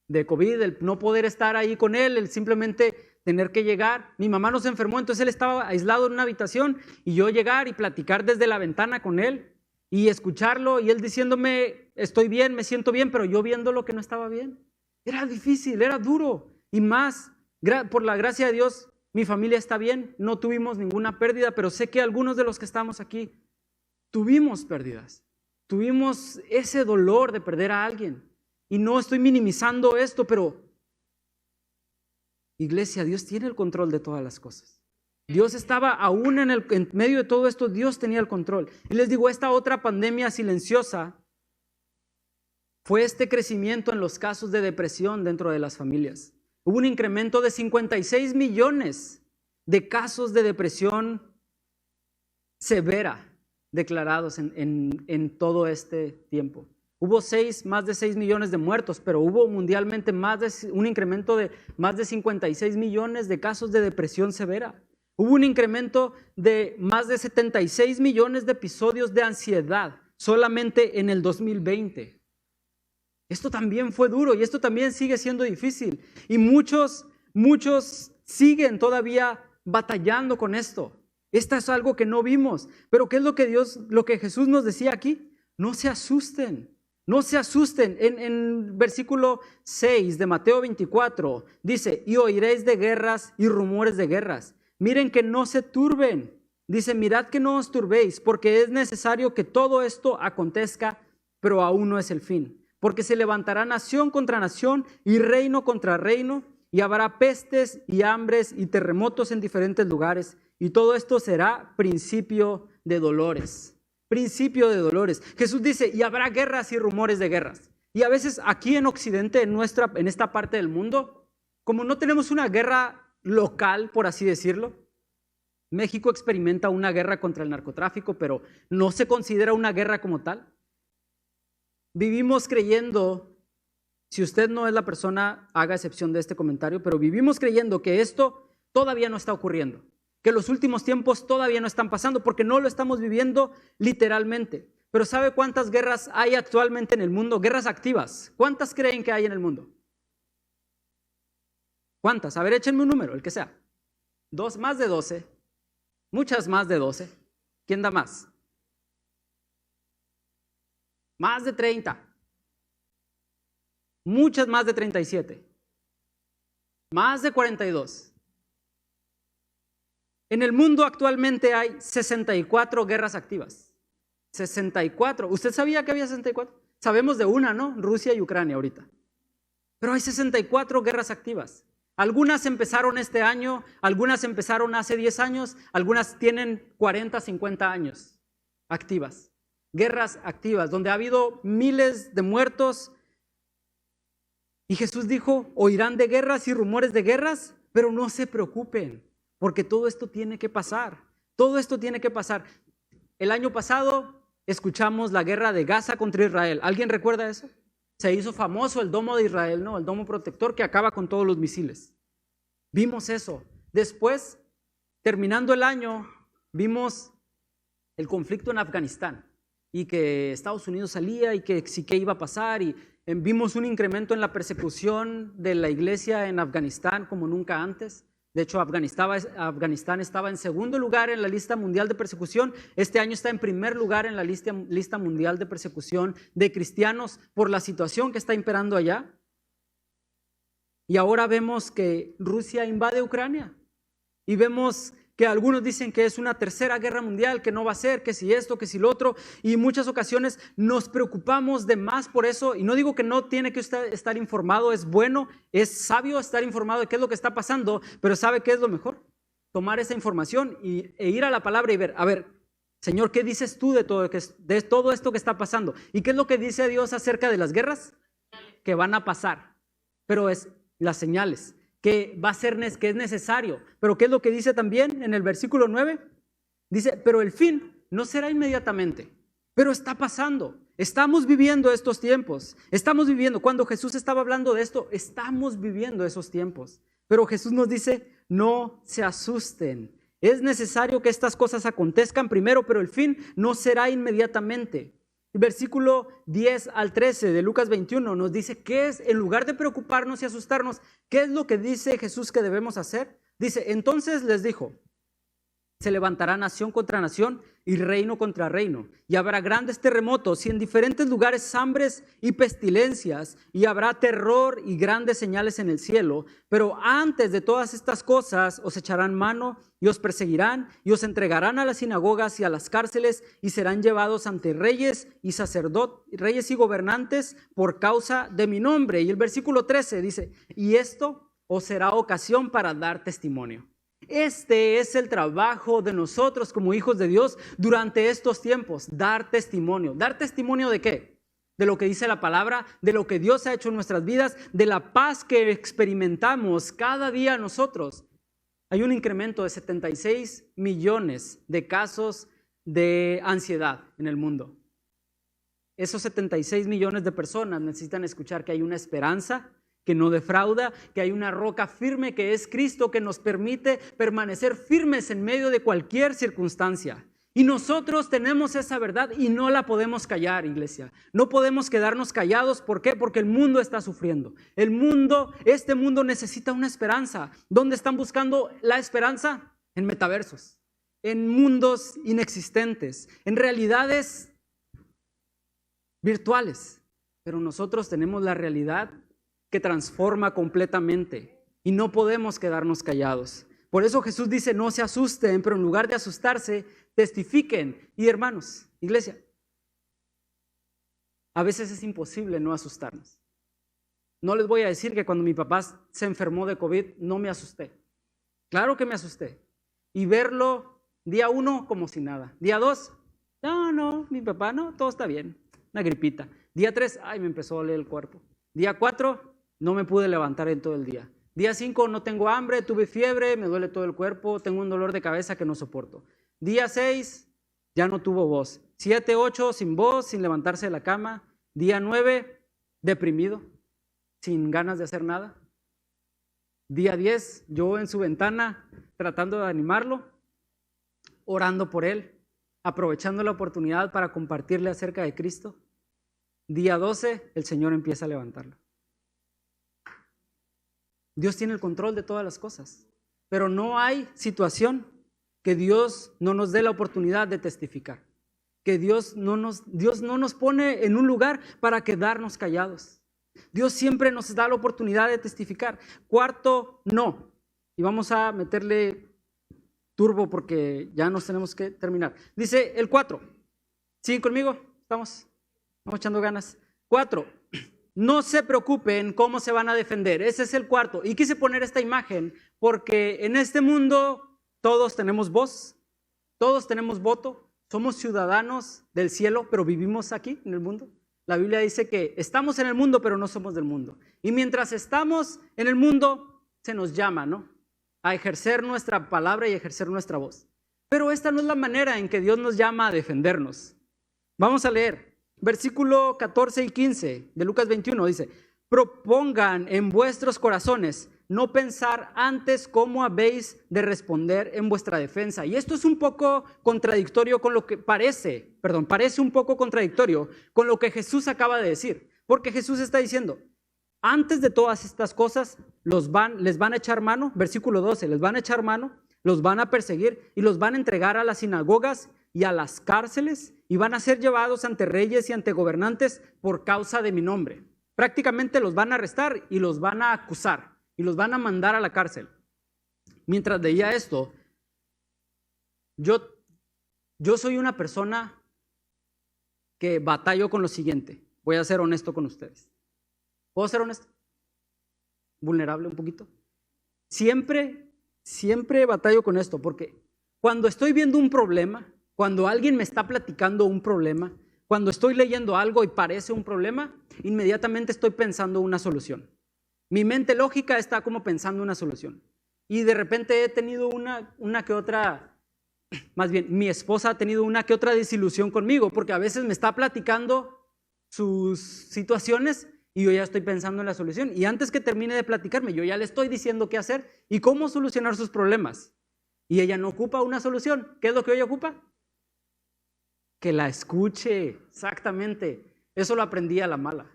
de COVID, el no poder estar ahí con él, el simplemente tener que llegar. Mi mamá no se enfermó, entonces él estaba aislado en una habitación y yo llegar y platicar desde la ventana con él y escucharlo y él diciéndome, estoy bien, me siento bien, pero yo viendo lo que no estaba bien. Era difícil, era duro, y más, por la gracia de Dios, mi familia está bien, no tuvimos ninguna pérdida, pero sé que algunos de los que estamos aquí tuvimos pérdidas, tuvimos ese dolor de perder a alguien. Y no estoy minimizando esto, pero iglesia, Dios tiene el control de todas las cosas. Dios estaba aún en medio de todo esto, Dios tenía el control. Y les digo, esta otra pandemia silenciosa fue este crecimiento en los casos de depresión dentro de las familias. Hubo un incremento de 56 millones de casos de depresión severa declarados en todo este tiempo. Hubo más de 6 millones de muertos, pero hubo mundialmente un incremento de más de 56 millones de casos de depresión severa. Hubo un incremento de más de 76 millones de episodios de ansiedad solamente en el 2020. Esto también fue duro y esto también sigue siendo difícil. Y muchos siguen todavía batallando con esto. Esto es algo que no vimos. Pero ¿qué es lo que Jesús nos decía aquí? No se asusten. No se asusten. En versículo 6 de Mateo 24 dice, y oiréis de guerras y rumores de guerras. Miren que no se turben. Dice, mirad que no os turbéis, porque es necesario que todo esto acontezca, pero aún no es el fin. Porque se levantará nación contra nación y reino contra reino, y habrá pestes y hambres y terremotos en diferentes lugares, y todo esto será principio de dolores. Principio de dolores. Jesús dice, y habrá guerras y rumores de guerras. Y a veces aquí en Occidente, en esta parte del mundo, como no tenemos una guerra local, por así decirlo, México experimenta una guerra contra el narcotráfico, pero no se considera una guerra como tal. Vivimos creyendo, si usted no es la persona, haga excepción de este comentario, pero vivimos creyendo que esto todavía no está ocurriendo, que los últimos tiempos todavía no están pasando, porque no lo estamos viviendo literalmente. Pero ¿sabe cuántas guerras hay actualmente en el mundo? Guerras activas. ¿Cuántas creen que hay en el mundo? ¿Cuántas? A ver, échenme un número, el que sea. Más de 12. Muchas más de 12. ¿Quién da más? Más de 30. Muchas más de 37. Más de 42. En el mundo actualmente hay 64 guerras activas. 64. ¿Usted sabía que había 64? Sabemos de una, ¿no? Rusia y Ucrania ahorita. Pero hay 64 guerras activas. Algunas empezaron este año, algunas empezaron hace 10 años, algunas tienen 40, 50 años activas. Guerras activas, donde ha habido miles de muertos. Y Jesús dijo, oirán de guerras y rumores de guerras, pero no se preocupen, porque todo esto tiene que pasar. Todo esto tiene que pasar. El año pasado escuchamos la guerra de Gaza contra Israel. ¿Alguien recuerda eso? se hizo famoso el domo de Israel, ¿no? El domo protector que acaba con todos los misiles. Vimos eso. Después, terminando el año, vimos el conflicto en Afganistán y que Estados Unidos salía y que sí que iba a pasar, y vimos un incremento en la persecución de la iglesia en Afganistán como nunca antes. De hecho, Afganistán estaba en segundo lugar en la lista mundial de persecución. Este año está en primer lugar en la lista mundial de persecución de cristianos por la situación que está imperando allá. Y ahora vemos que Rusia invade Ucrania. Y vemos que algunos dicen que es una tercera guerra mundial, que no va a ser, que si esto, que si lo otro. Y en muchas ocasiones nos preocupamos de más por eso. Y no digo que no tiene que usted estar informado, es bueno, es sabio estar informado de qué es lo que está pasando, pero ¿sabe qué es lo mejor? Tomar esa información e ir a la palabra y ver, a ver, Señor, ¿qué dices tú de todo esto que está pasando? ¿Y qué es lo que dice Dios acerca de las guerras? Que van a pasar, pero es las señales. Que va a ser, que es necesario. Pero ¿qué es lo que dice también en el versículo 9? Dice, pero el fin no será inmediatamente, pero está pasando. Estamos viviendo estos tiempos. Estamos viviendo, cuando Jesús estaba hablando de esto, estamos viviendo esos tiempos. Pero Jesús nos dice, no se asusten. Es necesario que estas cosas acontezcan primero, pero el fin no será inmediatamente. El versículo 10 al 13 de Lucas 21 nos dice qué es, en lugar de preocuparnos y asustarnos, ¿qué es lo que dice Jesús que debemos hacer? Dice, entonces les dijo, se levantará nación contra nación y reino contra reino, y habrá grandes terremotos y en diferentes lugares hambres y pestilencias, y habrá terror y grandes señales en el cielo. Pero antes de todas estas cosas os echarán mano y os perseguirán y os entregarán a las sinagogas y a las cárceles y serán llevados ante reyes y sacerdotes, reyes y gobernantes por causa de mi nombre. Y el versículo 13 dice, y esto os será ocasión para dar testimonio. Este es el trabajo de nosotros como hijos de Dios durante estos tiempos, dar testimonio. ¿Dar testimonio de qué? De lo que dice la palabra, de lo que Dios ha hecho en nuestras vidas, de la paz que experimentamos cada día nosotros. Hay un incremento de 76 millones de casos de ansiedad en el mundo. Esos 76 millones de personas necesitan escuchar que hay una esperanza que no defrauda, que hay una roca firme que es Cristo, que nos permite permanecer firmes en medio de cualquier circunstancia. Y nosotros tenemos esa verdad y no la podemos callar, iglesia. No podemos quedarnos callados. ¿Por qué? Porque el mundo está sufriendo. Este mundo necesita una esperanza. ¿Dónde están buscando la esperanza? En metaversos, en mundos inexistentes, en realidades virtuales. Pero nosotros tenemos la realidad que transforma completamente y no podemos quedarnos callados. Por eso Jesús dice, no se asusten, pero en lugar de asustarse, testifiquen. Y hermanos, iglesia, a veces es imposible no asustarnos. No les voy a decir que cuando mi papá se enfermó de COVID no me asusté. Claro que me asusté. Y verlo día 1 como si nada. Día 2, no, mi papá no, todo está bien, una gripita. Día 3, me empezó a doler el cuerpo. Día 4, no me pude levantar en todo el día. Día 5, no tengo hambre, tuve fiebre, me duele todo el cuerpo, tengo un dolor de cabeza que no soporto. Día 6, ya no tuvo voz. 7, 8, sin voz, sin levantarse de la cama. Día 9, deprimido, sin ganas de hacer nada. Día 10, yo en su ventana tratando de animarlo, orando por él, aprovechando la oportunidad para compartirle acerca de Cristo. Día 12, el Señor empieza a levantarlo. Dios tiene el control de todas las cosas, pero no hay situación que Dios no nos dé la oportunidad de testificar, que Dios no nos pone en un lugar para quedarnos callados. Dios siempre nos da la oportunidad de testificar. Cuarto, no. Y vamos a meterle turbo porque ya nos tenemos que terminar. Dice el 4. ¿Siguen conmigo? Estamos echando ganas. 4. No se preocupen cómo se van a defender. Ese es el cuarto. Y quise poner esta imagen porque en este mundo todos tenemos voz, todos tenemos voto, somos ciudadanos del cielo, pero vivimos aquí en el mundo. La Biblia dice que estamos en el mundo, pero no somos del mundo. Y mientras estamos en el mundo, se nos llama, ¿no?, a ejercer nuestra palabra y ejercer nuestra voz. Pero esta no es la manera en que Dios nos llama a defendernos. Vamos a leer versículo 14 y 15 de Lucas 21 dice: propongan en vuestros corazones no pensar antes cómo habéis de responder en vuestra defensa. Y esto es un poco contradictorio con lo que parece un poco contradictorio con lo que Jesús acaba de decir. Porque Jesús está diciendo, antes de todas estas cosas, les van a echar mano, versículo 12, les van a echar mano, los van a perseguir y los van a entregar a las sinagogas y a las cárceles y van a ser llevados ante reyes y ante gobernantes por causa de mi nombre. Prácticamente los van a arrestar y los van a acusar y los van a mandar a la cárcel. Mientras leía esto, yo soy una persona que batallo con lo siguiente. Voy a ser honesto con ustedes. ¿Puedo ser honesto? Vulnerable un poquito. Siempre batallo con esto, porque cuando estoy viendo un problema, cuando alguien me está platicando un problema, cuando estoy leyendo algo y parece un problema, inmediatamente estoy pensando una solución. Mi mente lógica está como pensando una solución. Y de repente he tenido una que otra, más bien mi esposa ha tenido una que otra desilusión conmigo, porque a veces me está platicando sus situaciones y yo ya estoy pensando en la solución. Y antes que termine de platicarme, yo ya le estoy diciendo qué hacer y cómo solucionar sus problemas. Y ella no ocupa una solución. ¿Qué es lo que ella ocupa? Que la escuche, exactamente. Eso lo aprendí a la mala.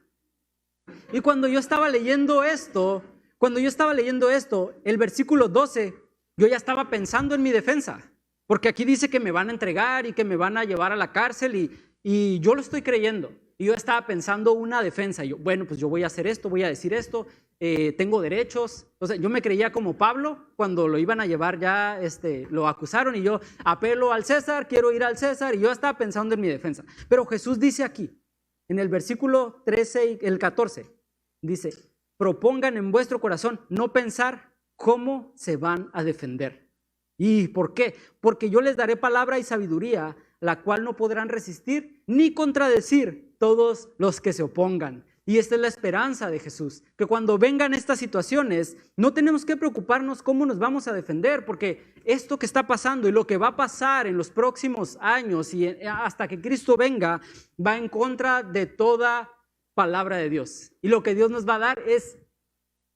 Y cuando yo estaba leyendo esto, el versículo 12, yo ya estaba pensando en mi defensa. Porque aquí dice que me van a entregar y que me van a llevar a la cárcel y yo lo estoy creyendo. Y yo estaba pensando una defensa. Yo, bueno, pues yo voy a hacer esto, voy a decir esto, tengo derechos. O sea, yo me creía como Pablo cuando lo iban a llevar ya, lo acusaron y yo apelo al César, quiero ir al César y yo estaba pensando en mi defensa. Pero Jesús dice aquí, en el versículo 13 y el 14, dice, propongan en vuestro corazón no pensar cómo se van a defender. ¿Y por qué? Porque yo les daré palabra y sabiduría, la cual no podrán resistir ni contradecir todos los que se opongan. Y esta es la esperanza de Jesús, que cuando vengan estas situaciones no tenemos que preocuparnos cómo nos vamos a defender, porque esto que está pasando y lo que va a pasar en los próximos años y hasta que Cristo venga, va en contra de toda palabra de Dios. Y lo que Dios nos va a dar es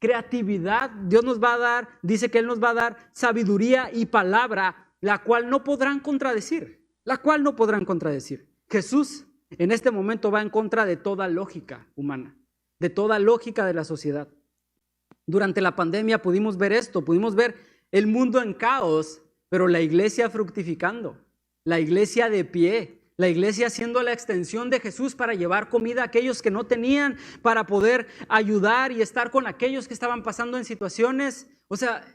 creatividad. Dios nos va a dar, dice que Él nos va a dar sabiduría y palabra, la cual no podrán contradecir. Jesús en este momento va en contra de toda lógica humana, de toda lógica de la sociedad. Durante la pandemia pudimos ver esto, pudimos ver el mundo en caos, pero la iglesia fructificando, la iglesia de pie, la iglesia siendo la extensión de Jesús para llevar comida a aquellos que no tenían, para poder ayudar y estar con aquellos que estaban pasando en situaciones. O sea,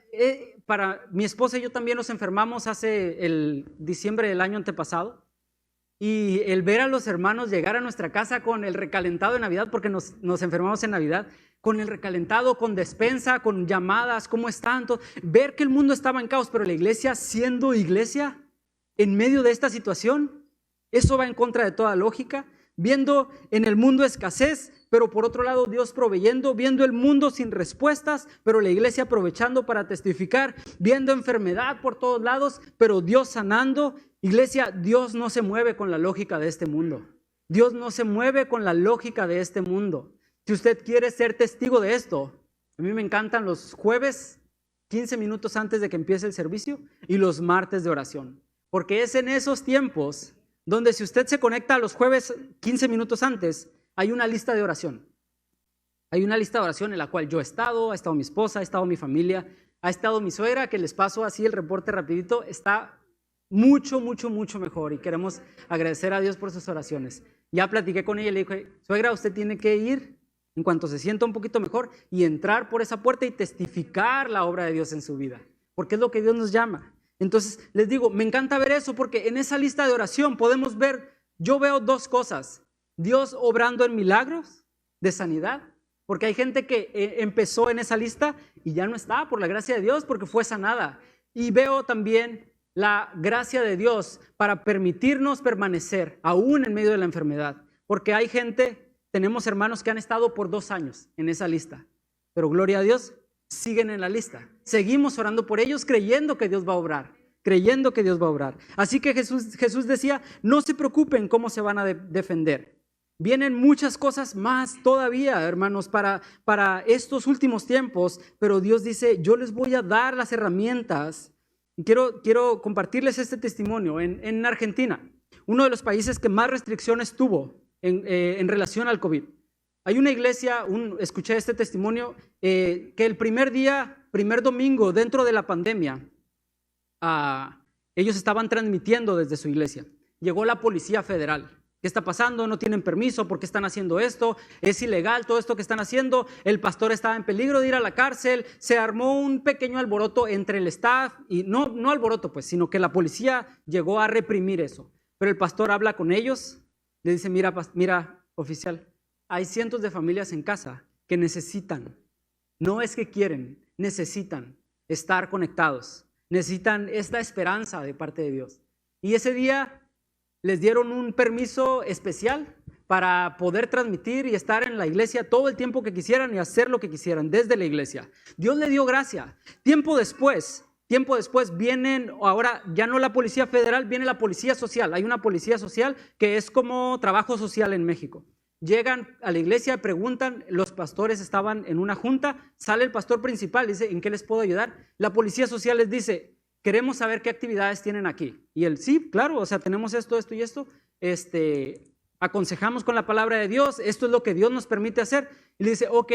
para mi esposa y yo también nos enfermamos hace el diciembre del año antepasado. Y el ver a los hermanos llegar a nuestra casa con el recalentado de Navidad, porque nos enfermamos en Navidad, con el recalentado, con despensa, con llamadas, ¿cómo están? Ver que el mundo estaba en caos, pero la iglesia siendo iglesia en medio de esta situación, eso va en contra de toda lógica. Viendo en el mundo escasez, pero por otro lado Dios proveyendo, viendo el mundo sin respuestas, pero la iglesia aprovechando para testificar, viendo enfermedad por todos lados, pero Dios sanando. Iglesia, Dios no se mueve con la lógica de este mundo. Dios no se mueve con la lógica de este mundo. Si usted quiere ser testigo de esto, a mí me encantan los jueves, 15 minutos antes de que empiece el servicio, y los martes de oración. Porque es en esos tiempos donde si usted se conecta a los jueves 15 minutos antes, hay una lista de oración. Hay una lista de oración en la cual yo ha estado mi esposa, ha estado mi familia, ha estado mi suegra, que les paso así el reporte rapidito, está mucho mejor y queremos agradecer a Dios por sus oraciones. Ya platiqué con ella y le dije, suegra, usted tiene que ir en cuanto se sienta un poquito mejor y entrar por esa puerta y testificar la obra de Dios en su vida, porque es lo que Dios nos llama. Entonces les digo, me encanta ver eso porque en esa lista de oración podemos ver, yo veo dos cosas: Dios obrando en milagros de sanidad, porque hay gente que empezó en esa lista y ya no está, por la gracia de Dios, porque fue sanada. Y veo también la gracia de Dios para permitirnos permanecer aún en medio de la enfermedad, porque hay gente, tenemos hermanos que han estado por 2 años en esa lista, pero gloria a Dios, siguen en la lista. Seguimos orando por ellos, creyendo que Dios va a obrar, Así que Jesús decía, no se preocupen cómo se van a defender. Vienen muchas cosas más todavía, hermanos, para estos últimos tiempos, pero Dios dice, yo les voy a dar las herramientas. Quiero compartirles este testimonio. En Argentina, uno de los países que más restricciones tuvo en relación al COVID. Hay una iglesia, escuché este testimonio, que el primer domingo dentro de la pandemia, ellos estaban transmitiendo desde su iglesia. Llegó la Policía Federal. ¿Qué está pasando? No tienen permiso. ¿Por qué están haciendo esto? Es ilegal todo esto que están haciendo. El pastor estaba en peligro de ir a la cárcel. Se armó un pequeño alboroto entre el staff y no alboroto, pues, sino que la policía llegó a reprimir eso. Pero el pastor habla con ellos, le dice, mira, oficial, hay cientos de familias en casa que necesitan, no es que quieren, necesitan estar conectados, necesitan esta esperanza de parte de Dios. Y ese día les dieron un permiso especial para poder transmitir y estar en la iglesia todo el tiempo que quisieran y hacer lo que quisieran desde la iglesia. Dios le dio gracia. Tiempo después vienen, ahora ya no la Policía Federal, viene la Policía Social. Hay una Policía Social que es como trabajo social en México. Llegan a la iglesia, preguntan, los pastores estaban en una junta, sale el pastor principal, dice, ¿en qué les puedo ayudar? La Policía Social les dice, queremos saber qué actividades tienen aquí. Y él, sí, claro, o sea, tenemos esto y esto. Aconsejamos con la palabra de Dios, esto es lo que Dios nos permite hacer. Y le dice, ok,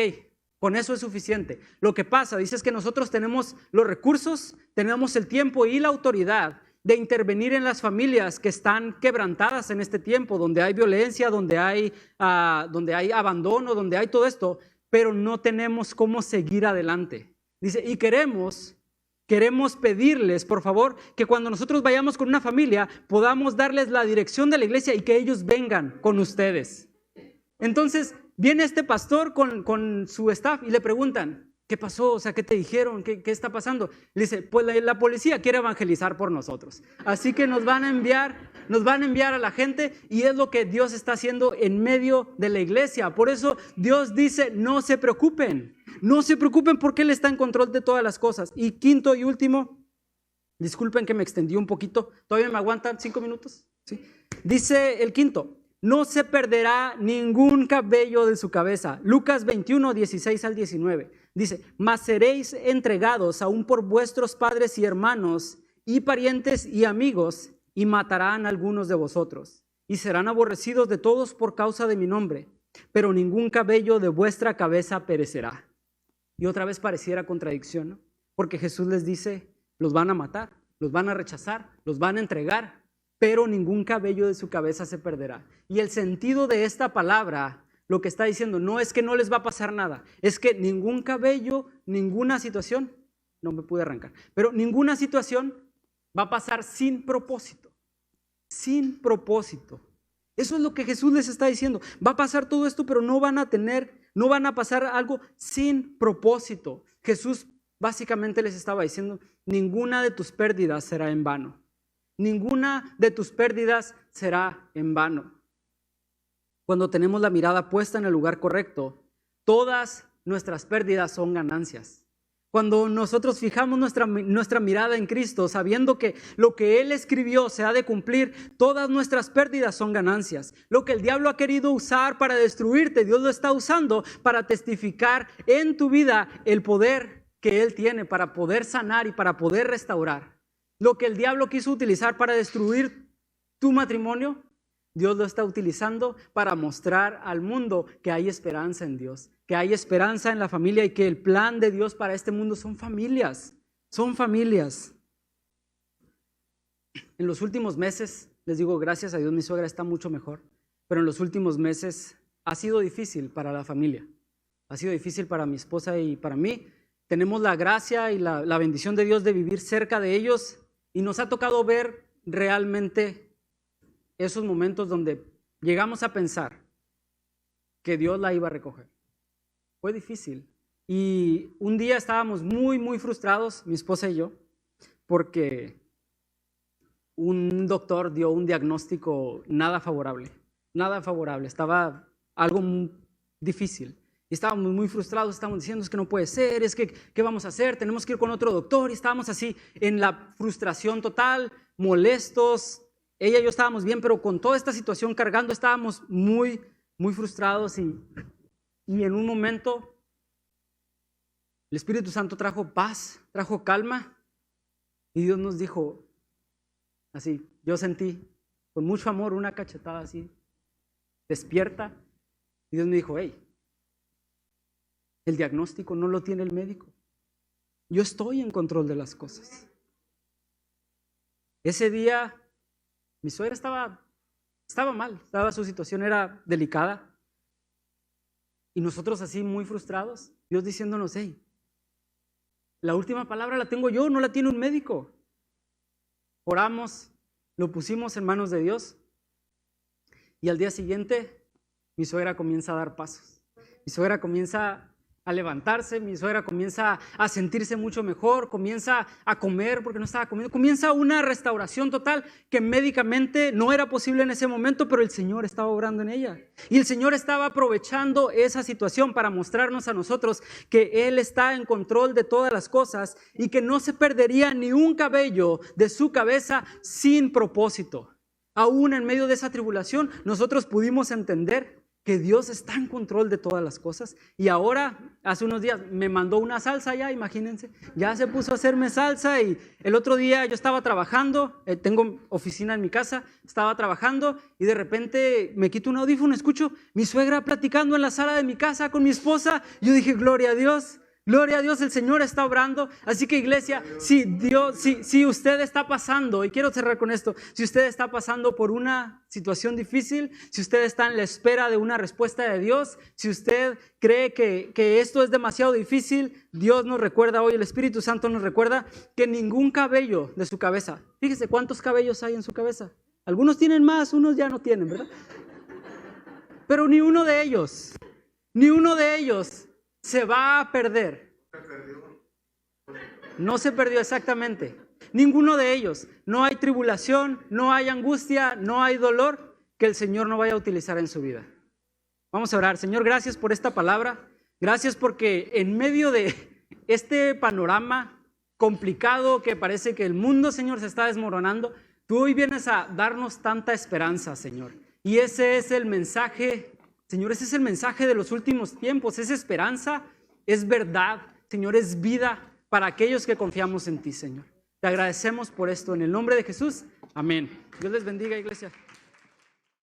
con eso es suficiente. Lo que pasa, dice, es que nosotros tenemos los recursos, tenemos el tiempo y la autoridad de intervenir en las familias que están quebrantadas en este tiempo, donde hay violencia, donde hay abandono, donde hay todo esto, pero no tenemos cómo seguir adelante. Dice, y queremos pedirles, por favor, que cuando nosotros vayamos con una familia, podamos darles la dirección de la iglesia y que ellos vengan con ustedes. Entonces, viene este pastor con su staff y le preguntan, ¿qué pasó? O sea, ¿qué te dijeron? ¿Qué está pasando? Le dice, pues la policía quiere evangelizar por nosotros. Así que nos van a enviar a la gente y es lo que Dios está haciendo en medio de la iglesia. Por eso Dios dice, no se preocupen porque Él está en control de todas las cosas. Y quinto y último, disculpen que me extendí un poquito, ¿todavía me aguantan 5 minutos? ¿Sí? Dice el quinto, no se perderá ningún cabello de su cabeza. Lucas 21, 16 al 19. Dice, mas seréis entregados aún por vuestros padres y hermanos y parientes y amigos, y matarán a algunos de vosotros, y serán aborrecidos de todos por causa de mi nombre, pero ningún cabello de vuestra cabeza perecerá. Y otra vez pareciera contradicción, ¿no? Porque Jesús les dice, los van a matar, los van a rechazar, los van a entregar, pero ningún cabello de su cabeza se perderá. Y el sentido de esta palabra, lo que está diciendo, no es que no les va a pasar nada, es que ningún cabello, ninguna situación, no me pude arrancar, pero ninguna situación va a pasar sin propósito, sin propósito. Eso es lo que Jesús les está diciendo. Va a pasar todo esto, pero no van a pasar algo sin propósito. Jesús básicamente les estaba diciendo, ninguna de tus pérdidas será en vano. Ninguna de tus pérdidas será en vano. Cuando tenemos la mirada puesta en el lugar correcto, todas nuestras pérdidas son ganancias. Cuando nosotros fijamos nuestra mirada en Cristo, sabiendo que lo que Él escribió se ha de cumplir, todas nuestras pérdidas son ganancias. Lo que el diablo ha querido usar para destruirte, Dios lo está usando para testificar en tu vida el poder que Él tiene para poder sanar y para poder restaurar. Lo que el diablo quiso utilizar para destruir tu matrimonio, Dios lo está utilizando para mostrar al mundo que hay esperanza en Dios, que hay esperanza en la familia y que el plan de Dios para este mundo son familias. En los últimos meses, les digo, gracias a Dios, mi suegra está mucho mejor, pero en los últimos meses ha sido difícil para la familia, ha sido difícil para mi esposa y para mí. Tenemos la gracia y la bendición de Dios de vivir cerca de ellos y nos ha tocado ver realmente esos momentos donde llegamos a pensar que Dios la iba a recoger. Fue difícil. Y un día estábamos muy, muy frustrados, mi esposa y yo, porque un doctor dio un diagnóstico nada favorable. Estaba algo muy difícil. Y estábamos muy frustrados, estábamos diciendo, es que no puede ser, es que, ¿qué vamos a hacer? Tenemos que ir con otro doctor. Y estábamos así en la frustración total, molestos. Ella y yo estábamos bien, pero con toda esta situación cargando estábamos muy muy frustrados y en un momento el Espíritu Santo trajo paz, trajo calma y Dios nos dijo así, yo sentí con mucho amor una cachetada así, despierta, y Dios me dijo, hey, el diagnóstico no lo tiene el médico, yo estoy en control de las cosas. Ese día mi suegra estaba mal, su situación era delicada. Y nosotros así muy frustrados, Dios diciéndonos, hey, la última palabra la tengo yo, no la tiene un médico. Oramos, lo pusimos en manos de Dios y al día siguiente mi suegra comienza a dar pasos. Mi suegra comienza a levantarse, mi suegra comienza a sentirse mucho mejor, comienza a comer porque no estaba comiendo, comienza una restauración total que médicamente no era posible en ese momento, pero el Señor estaba obrando en ella. Y el Señor estaba aprovechando esa situación para mostrarnos a nosotros que Él está en control de todas las cosas y que no se perdería ni un cabello de su cabeza sin propósito. Aún en medio de esa tribulación, nosotros pudimos entender que Dios está en control de todas las cosas. Y ahora, hace unos días, me mandó una salsa ya, imagínense. Ya se puso a hacerme salsa y el otro día yo estaba trabajando, tengo oficina en mi casa, estaba trabajando y de repente me quito un audífono, escucho mi suegra platicando en la sala de mi casa con mi esposa. Yo dije, gloria a Dios, el Señor está obrando. Así que iglesia, si usted está pasando, y quiero cerrar con esto, si usted está pasando por una situación difícil, si usted está en la espera de una respuesta de Dios, si usted cree que esto es demasiado difícil, Dios nos recuerda hoy, el Espíritu Santo nos recuerda que ningún cabello de su cabeza, fíjese cuántos cabellos hay en su cabeza, algunos tienen más, unos ya no tienen, ¿verdad? Pero ni uno de ellos se va a perder. No se perdió exactamente. Ninguno de ellos. No hay tribulación, no hay angustia, no hay dolor que el Señor no vaya a utilizar en su vida. Vamos a orar. Señor, gracias por esta palabra. Gracias porque en medio de este panorama complicado que parece que el mundo, Señor, se está desmoronando, tú hoy vienes a darnos tanta esperanza, Señor. Y ese es el mensaje, Señor, ese es el mensaje de los últimos tiempos. Es esperanza, es verdad, Señor, es vida para aquellos que confiamos en ti, Señor. Te agradecemos por esto en el nombre de Jesús. Amén. Dios les bendiga, iglesia.